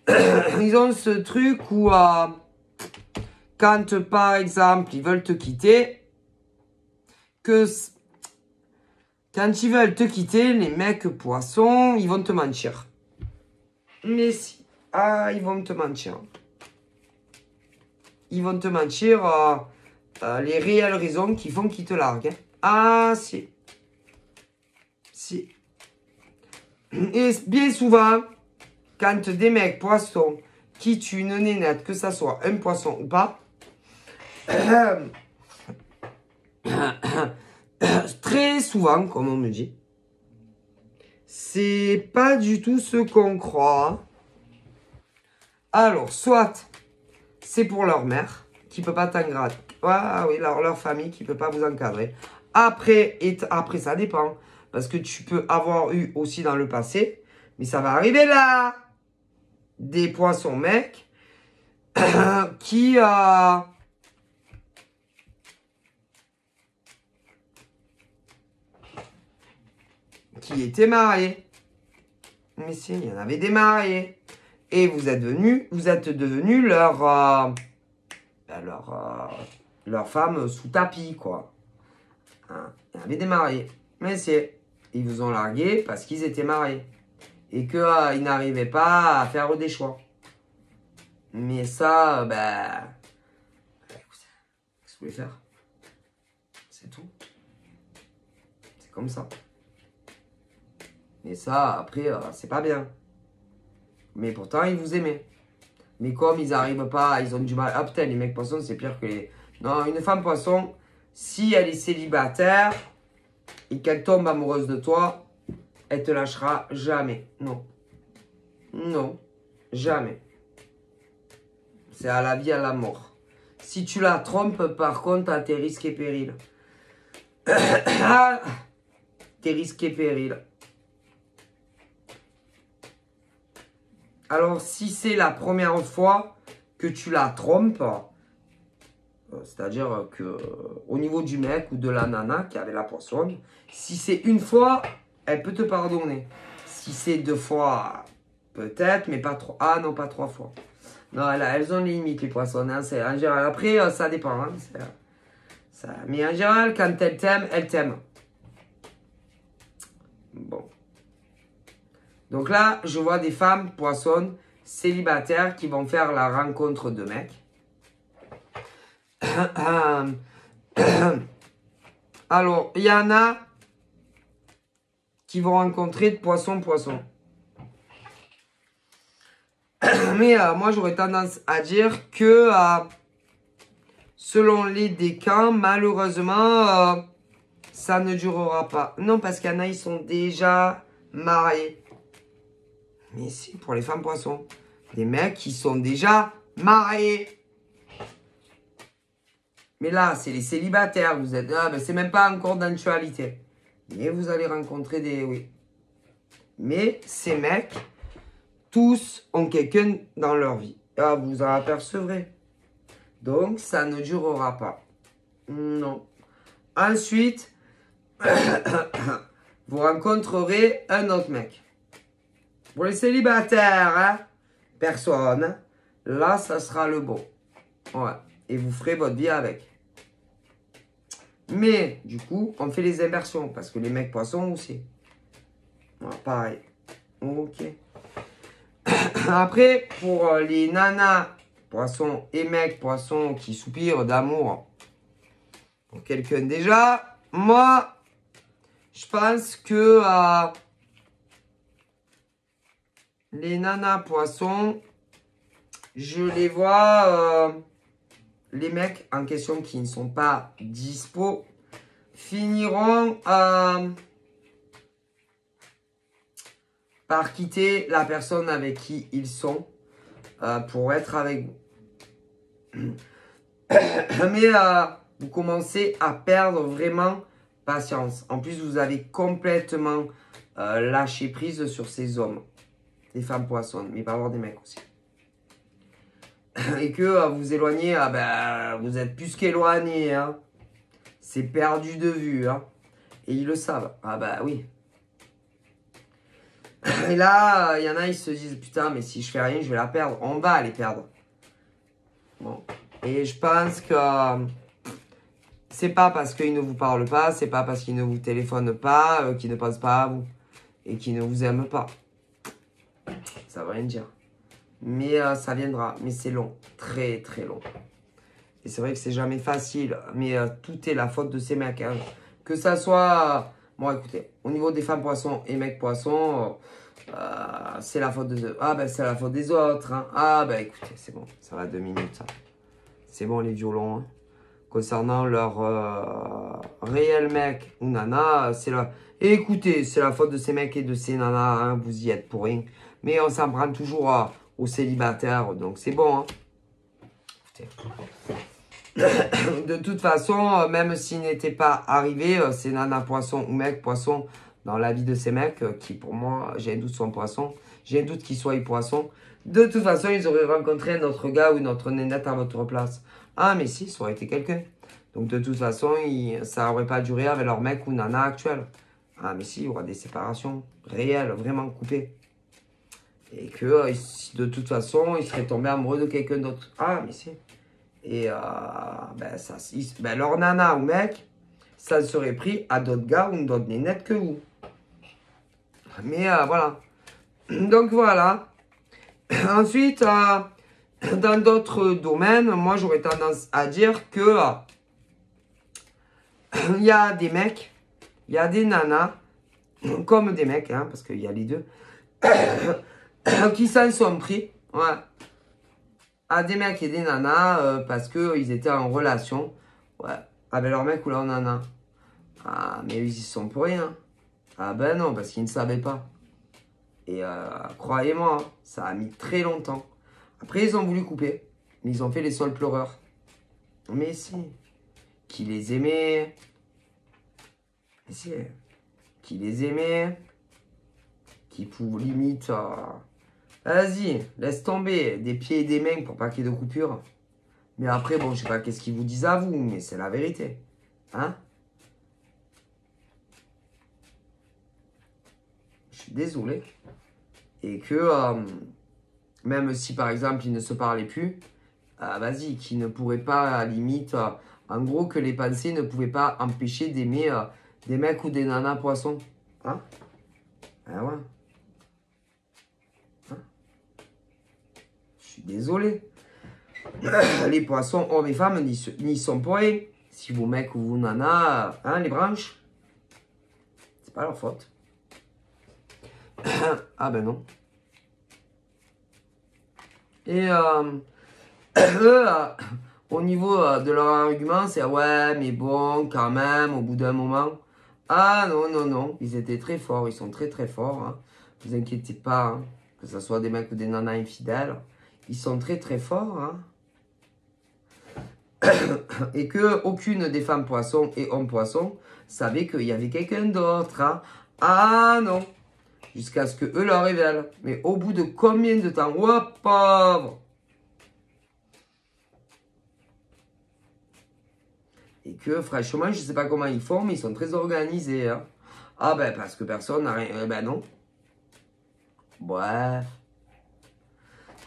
ils ont ce truc où, quand par exemple, ils veulent te quitter, quand ils veulent te quitter, les mecs poissons, ils vont te mentir. Mais si, ils vont te mentir. Ils vont te mentir les réelles raisons qui font qu'ils te larguent. Hein. Ah, si. Si. Et bien souvent, quand des mecs poissons qui tuent une nénette, que ça soit un poisson ou pas, très souvent, comme on me dit, c'est pas du tout ce qu'on croit. Alors, soit c'est pour leur mère qui peut pas t'encadrer. Ah oui, leur famille qui peut pas vous encadrer. Après, ça dépend. Parce que tu peux avoir eu aussi dans le passé, mais ça va arriver là, des poissons mecs qui étaient mariés. Mais si, il y en avait des mariés. Et vous êtes devenus leur femme sous tapis, quoi. Hein, il y en avait des mariés. Mais c'est, ils vous ont largué parce qu'ils étaient mariés. Et qu'ils n'arrivaient pas à faire des choix. Mais ça, qu'est-ce que vous voulez faire? C'est tout. C'est comme ça. Mais ça, après, c'est pas bien. Mais pourtant, ils vous aimaient. Mais comme ils n'arrivent pas, ils ont du mal. Ah putain, les mecs poissons, c'est pire que les... Non, une femme poisson, si elle est célibataire et qu'elle tombe amoureuse de toi, elle te lâchera jamais. Non. Non. Jamais. C'est à la vie, à la mort. Si tu la trompes, par contre, à tes risques et périls. Tes risques et périls. Alors, si c'est la première fois que tu la trompes, c'est-à-dire que au niveau du mec ou de la nana qui avait la poissonne, si c'est une fois, elle peut te pardonner. Si c'est 2 fois, peut-être, mais pas 3. Ah non, pas 3 fois. Non, elles ont les limites, les poissons. Hein, en général. Après, ça dépend. Hein, mais en général, quand elles t'aiment, elles t'aiment. Bon. Donc là, je vois des femmes poissonnes célibataires qui vont faire la rencontre de mecs. Alors, il y en a qui vont rencontrer de poisson. Mais moi, j'aurais tendance à dire que selon les décans, malheureusement, ça ne durera pas. Non, parce qu'il y en a, ils sont déjà mariés. Mais si, pour les femmes poissons. Des mecs qui sont déjà mariés. Mais là, c'est les célibataires. Vous êtes... Ah, ben, c'est même pas encore d'actualité. Mais vous allez rencontrer des... Oui. Mais ces mecs, tous ont quelqu'un dans leur vie. Ah, vous en apercevrez. Donc, ça ne durera pas. Non. Ensuite, vous rencontrerez un autre mec. Pour les célibataires, hein, personne. Là, ça sera le bon. Ouais. Et vous ferez votre vie avec. Mais, du coup, on fait les inversions. Parce que les mecs poissons aussi. Ouais, pareil. Ok. Après, pour les nanas poissons et mecs poissons qui soupirent d'amour pour quelqu'un déjà, moi, je pense que les nanas poissons, je les vois, les mecs en question qui ne sont pas dispo, finiront par quitter la personne avec qui ils sont pour être avec vous. Mais vous commencez à perdre vraiment patience. En plus, vous avez complètement lâché prise sur ces hommes. Des femmes poissons, mais pas avoir des mecs aussi. Et que vous éloignez, ben, vous êtes plus qu'éloigné. Hein. C'est perdu de vue. Hein. Et ils le savent. Ah bah oui. Et là, il y en a, ils se disent, putain, mais si je fais rien, je vais la perdre. On va les perdre. Bon. Et je pense que c'est pas parce qu'ils ne vous parlent pas, c'est pas parce qu'ils ne vous téléphonent pas, qu'ils ne pensent pas à vous. Et qu'ils ne vous aiment pas. Ça veut rien dire. Mais ça viendra. Mais c'est long. Très, très long. Et c'est vrai que c'est jamais facile. Mais tout est la faute de ces mecs. Hein. Que ça soit... bon, écoutez. Au niveau des femmes poissons et mecs poissons... c'est la faute de... Ah, ben, c'est la faute des autres. Hein. Ah, ben, écoutez, c'est bon. Ça va 2 minutes, ça. C'est bon, les violons. Hein. Concernant leur réel mec ou nana, c'est la... Et écoutez, c'est la faute de ces mecs et de ces nanas. Hein. Vous y êtes pour rien. Mais on s'en prend toujours aux célibataires. Donc, c'est bon. Hein. De toute façon, même s'il n'était pas arrivé, ces nanas poissons ou mecs poissons dans la vie de ces mecs, qui pour moi, j'ai un doute sont poissons, j'ai un doute qu'ils soient poissons, de toute façon, ils auraient rencontré un autre gars ou une autre nénette à votre place. Ah, mais si, ça aurait été quelqu'un. Donc, de toute façon, ça n'aurait pas duré avec leur mec ou nana actuel. Ah, mais si, il y aura des séparations réelles, vraiment coupées. Et que, de toute façon, ils seraient tombés amoureux de quelqu'un d'autre. Ah, mais si. Et ben, leur nana ou mec, ça serait pris à d'autres gars ou d'autres nénettes que vous. Mais voilà. Donc voilà. Ensuite, dans d'autres domaines, moi j'aurais tendance à dire que il y a des mecs, il y a des nanas, comme des mecs, hein, parce qu'il y a les deux, qui s'en sont pris. Ouais. à des mecs et des nanas parce qu'ils étaient en relation. Ouais, avec leur mec ou leur nana. Ah, mais ils y sont pour rien. Ah ben non, parce qu'ils ne savaient pas. Et croyez-moi, hein, ça a mis très longtemps. Après, ils ont voulu couper. Mais ils ont fait les seuls pleureurs. Mais si. Qui les aimait. Mais si. Qui les aimait. Qui pouvaient limite... vas-y, laisse tomber. Des pieds et des mains pour pas qu'il y ait de coupure. Mais après, bon, je sais pas qu'est-ce qu'ils vous disent à vous, mais c'est la vérité. Hein? Je suis désolé. Et que, même si par exemple, ils ne se parlaient plus, vas-y, qu'ils ne pourraient pas, à la limite, en gros, que les pensées ne pouvaient pas empêcher d'aimer des mecs ou des nanas poissons. Hein? Ah ouais. Hein? Je suis désolé. Les poissons, hommes et femmes, n'y sont pour rien. Si vos mecs ou vos nanas, hein, les branches, c'est pas leur faute. Ah ben non. Et eux, au niveau de leur argument, c'est ouais, mais bon, quand même, au bout d'un moment. Ah non, non, non, ils étaient très forts, ils sont très très forts. Hein. Ne vous inquiétez pas, hein, que ce soit des mecs ou des nanas infidèles. Ils sont très très forts. Hein. Et que aucune des femmes poissons et hommes poissons savait qu'il y avait quelqu'un d'autre. Hein. Ah non. Jusqu'à ce que eux leur révèlent. Mais au bout de combien de temps? Oh pauvre. Et que franchement, je ne sais pas comment ils font, mais ils sont très organisés. Hein. Ah ben parce que personne n'a rien. Ben non. Bref.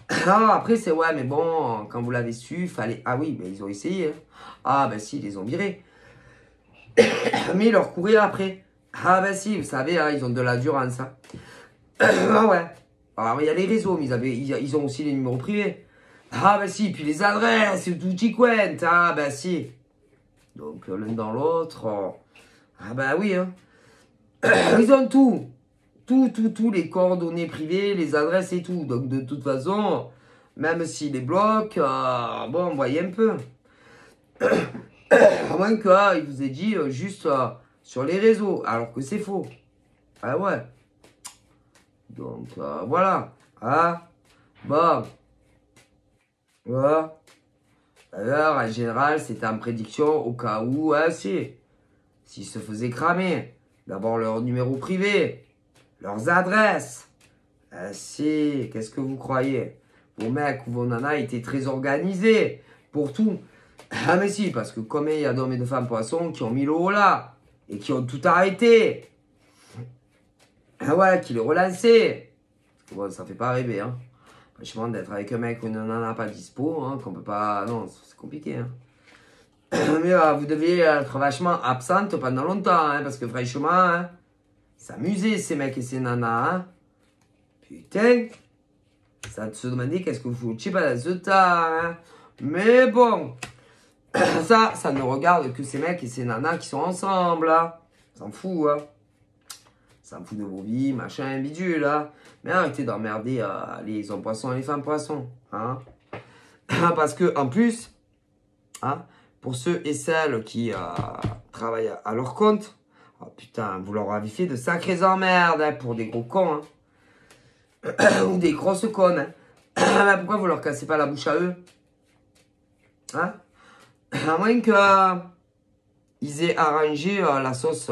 Ah, après c'est ouais, mais bon, quand vous l'avez su, fallait. Ah oui, mais ils ont essayé. Hein. Ah ben si, ils les ont virés. Mais ils leur couraient après. Ah ben si, vous savez, hein, ils ont de l'endurance. Hein. Ah ouais. Alors il y a les réseaux, mais ils ont aussi les numéros privés. Ah ben si, puis les adresses, tout y quent. Ah ben si. Donc l'un dans l'autre. Ah ben oui, hein. Ils ont tout. Tout, les coordonnées privées, les adresses et tout. Donc de toute façon, même s'ils les bloquent, bon, voyez un peu. À moins qu'il vous ait dit juste sur les réseaux, alors que c'est faux. Ah ouais. Donc voilà. Ah, bon. Voilà. D'ailleurs, en général, c'était en prédiction au cas où, s'ils se faisaient cramer. D'abord leur numéro privé, leurs adresses. Qu'est-ce que vous croyez? Vos mecs ou vos nanas étaient très organisés pour tout. Ah mais si, parce que combien il y a d'hommes et de femmes poissons qui ont mis le haut là et qui ont tout arrêté. Ah ouais, qui le relançaient. Bon, ça fait pas rêver, hein. Franchement, d'être avec un mec ou une nana pas dispo, hein, qu'on peut pas... Non, c'est compliqué, hein. Mais vous deviez être vachement absente pendant longtemps, hein, parce que franchement, hein, s'amuser ces mecs et ces nanas, hein. Putain, ça te se demandait qu'est-ce que vous foutiez pas dans ce temps, hein. Mais bon, ça ne regarde que ces mecs et ces nanas qui sont ensemble, hein. S'en fout, hein. S'en fout de vos vies, machin, bidule, hein. Mais arrêtez d'emmerder les hommes poissons et les femmes poissons, hein. Parce que, en plus, hein, pour ceux et celles qui travaillent à leur compte, oh putain, vous leur avez fait de sacrées emmerdes, hein, pour des gros cons, hein. Ou des grosses connes, hein. Pourquoi vous leur cassez pas la bouche à eux? Hein? À moins qu'ils aient arrangé la sauce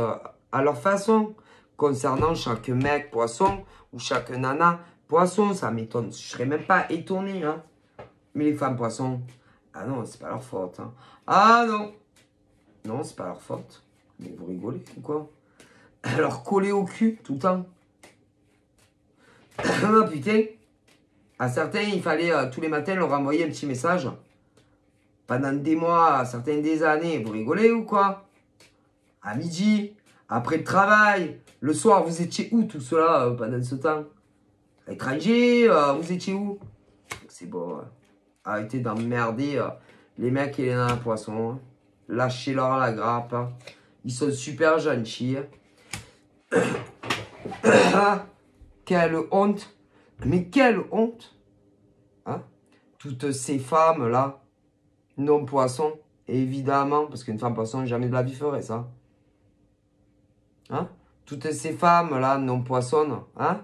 à leur façon, concernant chaque mec poisson ou chaque nana poisson, ça m'étonne, je serais même pas étonné, hein. Mais les femmes poissons, ah non, c'est pas leur faute, hein. Ah non, non, c'est pas leur faute. Mais vous rigolez ou quoi? Leur coller au cul tout le temps. Ah putain. À certains, il fallait tous les matins leur envoyer un petit message. Pendant des mois, certains des années. Vous rigolez ou quoi? À midi, après le travail, le soir, vous étiez où tout cela pendant ce temps? À l'étranger, vous étiez où? C'est bon. Arrêtez d'emmerder les mecs et les nanas poissons. Hein. Lâchez-leur la grappe. Hein. Ils sont super gentils. Hein. Quelle honte. Mais quelle honte. Hein? toutes ces femmes-là, non-poissons, évidemment, parce qu'une femme poisson, jamais de la vie ferait ça. Hein? Toutes ces femmes-là, non-poissonnes, hein?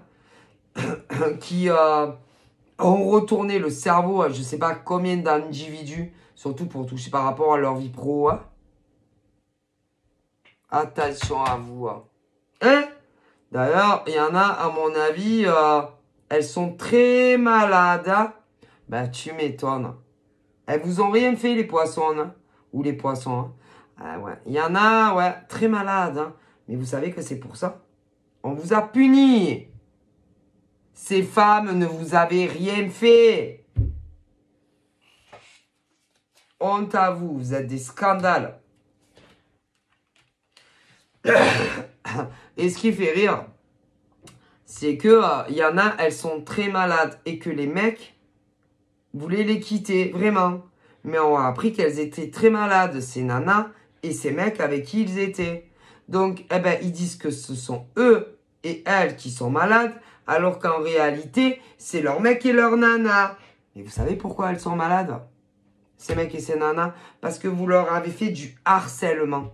qui ont retourné le cerveau à je ne sais pas combien d'individus, surtout pour toucher par rapport à leur vie pro. Hein? Attention à vous. Hein? D'ailleurs, il y en a, à mon avis, elles sont très malades. Hein? Ben, tu m'étonnes. Elles vous ont rien fait, les poissons, hein? Ou les poissons. Hein? Ah, ouais. Il y en a, ouais, très malades. Hein? Mais vous savez que c'est pour ça. On vous a puni. Ces femmes ne vous avaient rien fait. Honte à vous, vous êtes des scandales. Et ce qui fait rire, c'est que y en a, elles sont très malades et que les mecs voulaient les quitter, vraiment. Mais on a appris qu'elles étaient très malades, ces nanas et ces mecs avec qui ils étaient. Donc, eh ben, ils disent que ce sont eux et elles qui sont malades, alors qu'en réalité, c'est leur mec et leur nana. Et vous savez pourquoi elles sont malades, ces mecs et ces nanas? Parce que vous leur avez fait du harcèlement.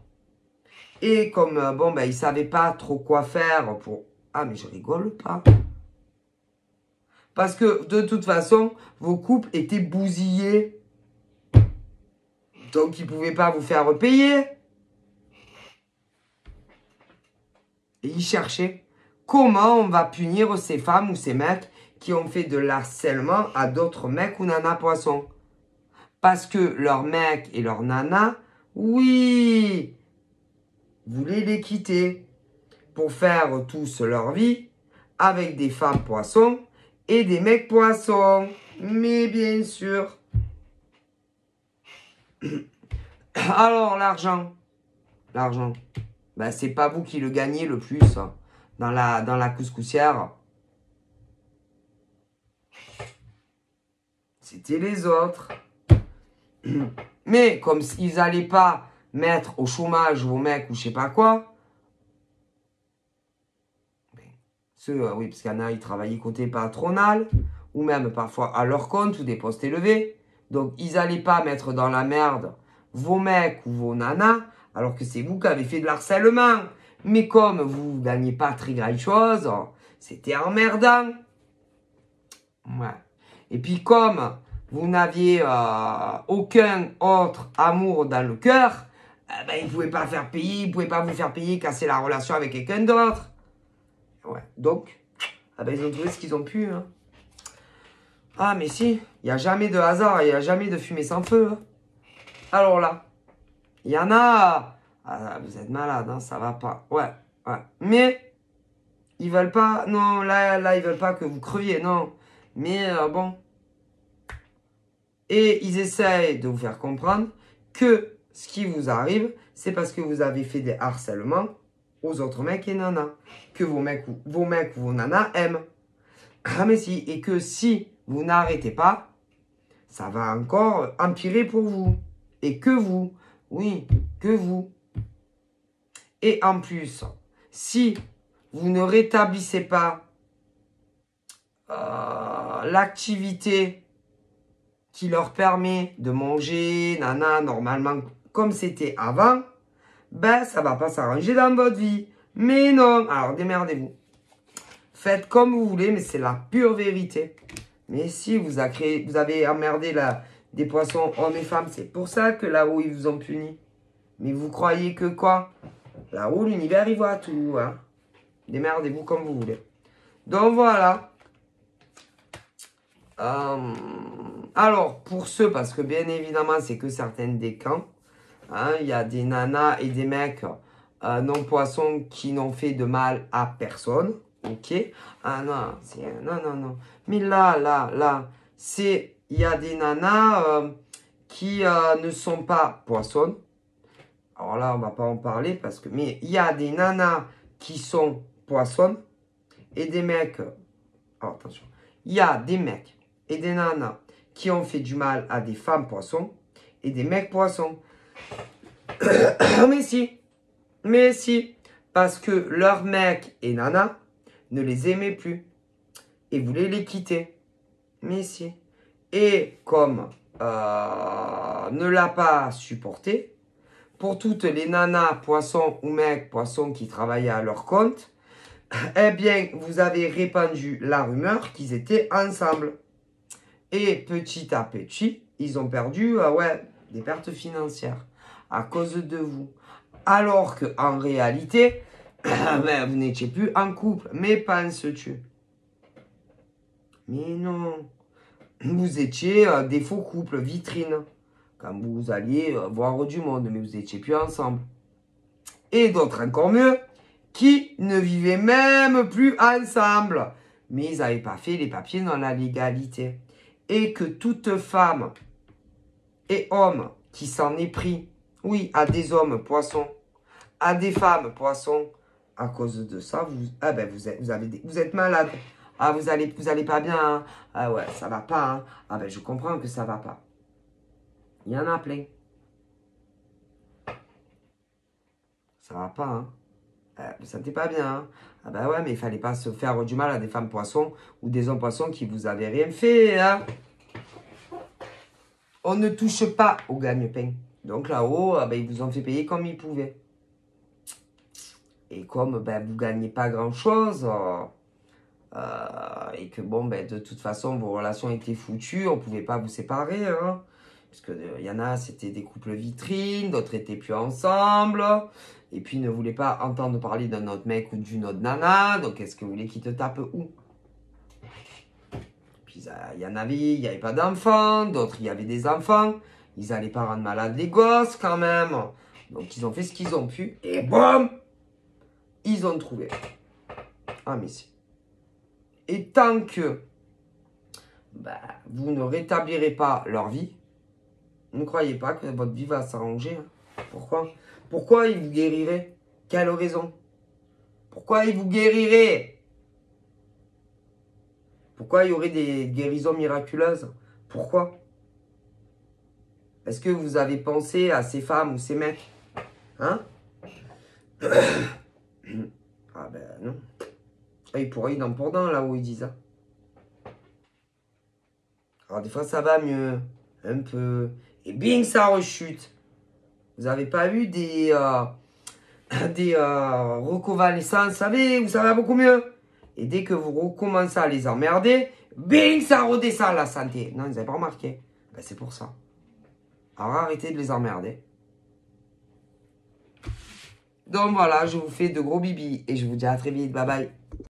Et comme, bon, ben, ils savaient pas trop quoi faire pour... Ah, mais je rigole pas. Parce que, de toute façon, vos couples étaient bousillés. Donc, ils pouvaient pas vous faire payer. Et ils cherchaient comment on va punir ces femmes ou ces mecs qui ont fait de l'harcèlement à d'autres mecs ou nanas poissons. Parce que leurs mecs et leurs nanas, oui, voulaient les quitter pour faire tous leur vie avec des femmes poissons et des mecs poissons. Mais bien sûr. Alors, l'argent. L'argent. Ben, c'est pas vous qui le gagnez le plus hein, dans la couscoussière. C'était les autres. Mais comme ils n'allaient pas mettre au chômage vos mecs ou je sais pas quoi. Oui, parce qu'il y en a, ils travaillaient côté patronal. Ou même parfois à leur compte ou des postes élevés. Donc, ils n'allaient pas mettre dans la merde vos mecs ou vos nanas. Alors que c'est vous qui avez fait de l'harcèlement. Mais comme vous ne gagnez pas très grand chose, c'était emmerdant. Ouais. Et puis comme vous n'aviez aucun autre amour dans le cœur, ben, ils ne pouvaient pas faire payer, ils ne pouvaient pas vous faire payer, casser la relation avec quelqu'un d'autre. Ouais. Donc, ben, ils ont trouvé ce qu'ils ont pu. Hein. Ah, mais si, il n'y a jamais de hasard, il n'y a jamais de fumée sans feu. Hein. Alors là, il y en a... Ah, vous êtes malade, hein, ça va pas. Ouais, ouais. Mais, ils veulent pas... Non, là, ils veulent pas que vous creviez, non. Mais bon... Et ils essayent de vous faire comprendre que ce qui vous arrive, c'est parce que vous avez fait des harcèlements aux autres mecs et nanas. Que vos mecs ou vos nanas aiment. Ah mais si, et que si vous n'arrêtez pas, ça va encore empirer pour vous. Et que vous, oui, que vous. Et en plus, si vous ne rétablissez pas l'activité qui leur permet de manger, nana, normalement, comme c'était avant, ben, ça va pas s'arranger dans votre vie. Mais non, alors démerdez-vous. Faites comme vous voulez, mais c'est la pure vérité. Mais si vous avez emmerdé des poissons hommes et femmes, c'est pour ça que là-haut, ils vous ont puni. Mais vous croyez que quoi? Là-haut, l'univers, il voit tout. Hein? Démerdez-vous comme vous voulez. Donc voilà. Alors, pour ceux, parce que bien évidemment, c'est que certaines des camps, hein, il y a des nanas et des mecs non-poissons qui n'ont fait de mal à personne. Ok? Ah non, non. Mais là, il y a des nanas qui ne sont pas poissonnes. Alors là, on va pas en parler parce que... Mais il y a des nanas qui sont poissonnes et des mecs... Alors, attention. Il y a des mecs et des nanas qui ont fait du mal à des femmes poissons et des mecs poissons. Mais si, parce que leurs mecs et nanas ne les aimaient plus et voulaient les quitter. Mais si. et comme ne l'a pas supporté, pour toutes les nanas, poissons ou mecs, poissons qui travaillaient à leur compte, eh bien, vous avez répandu la rumeur qu'ils étaient ensemble. Et petit à petit, ils ont perdu ouais, des pertes financières à cause de vous. Alors qu'en réalité, ben, vous n'étiez plus en couple. Mais penses-tu? Mais non. Vous étiez des faux couples, vitrines. Quand vous alliez voir du monde, mais vous n'étiez plus ensemble. Et d'autres encore mieux, qui ne vivaient même plus ensemble. Mais ils n'avaient pas fait les papiers dans la légalité. Et que toute femme et homme qui s'en est pris, oui, à des hommes poissons, à des femmes poissons, à cause de ça, vous êtes malade. Ah, vous allez pas bien, hein. Ah ouais, ça va pas, hein. Ah ben, je comprends que ça va pas. Il y en a plein. Ça va pas, hein. Vous ne sentez pas bien, hein. Ah ben ouais, mais il fallait pas se faire du mal à des femmes poissons ou des hommes poissons qui vous avaient rien fait, hein. On ne touche pas au gagne-pain. Donc là-haut, ben, ils vous ont fait payer comme ils pouvaient. Et comme ben, vous ne gagnez pas grand-chose, et que bon, ben, de toute façon, vos relations étaient foutues, on ne pouvait pas vous séparer. Hein, parce qu'il y en a, c'était des couples vitrines, d'autres étaient plus ensemble. Et puis, ne voulaient pas entendre parler d'un autre mec ou d'une autre nana. Donc, est-ce que vous voulez qu'ils te tapent où? Puis, il y en avait, il n'y avait pas d'enfants. D'autres, il y avait des enfants. Ils n'allaient pas rendre malades les gosses quand même. Donc, ils ont fait ce qu'ils ont pu. Et boum! Ils ont trouvé. Ah, mais si. Et tant que bah, vous ne rétablirez pas leur vie, ne croyez pas que votre vie va s'arranger. Hein. Pourquoi? Pourquoi ils vous guériraient? Quelle raison? Pourquoi ils vous guériraient? Pourquoi il y aurait des guérisons miraculeuses? Pourquoi? Est-ce que vous avez pensé à ces femmes ou ces mecs? Hein? Ah ben non. Ils pourraient y dans pour dents là où ils disent ça. Alors des fois ça va mieux. Un peu. Et bing, ça rechute. Vous n'avez pas eu des reconvalescents, vous savez, où ça va beaucoup mieux. Et dès que vous recommencez à les emmerder, bing, ça redescend la santé. Non, vous n'avez pas remarqué. Ben, c'est pour ça. Alors arrêtez de les emmerder. Donc voilà, je vous fais de gros bibis et je vous dis à très vite. Bye bye.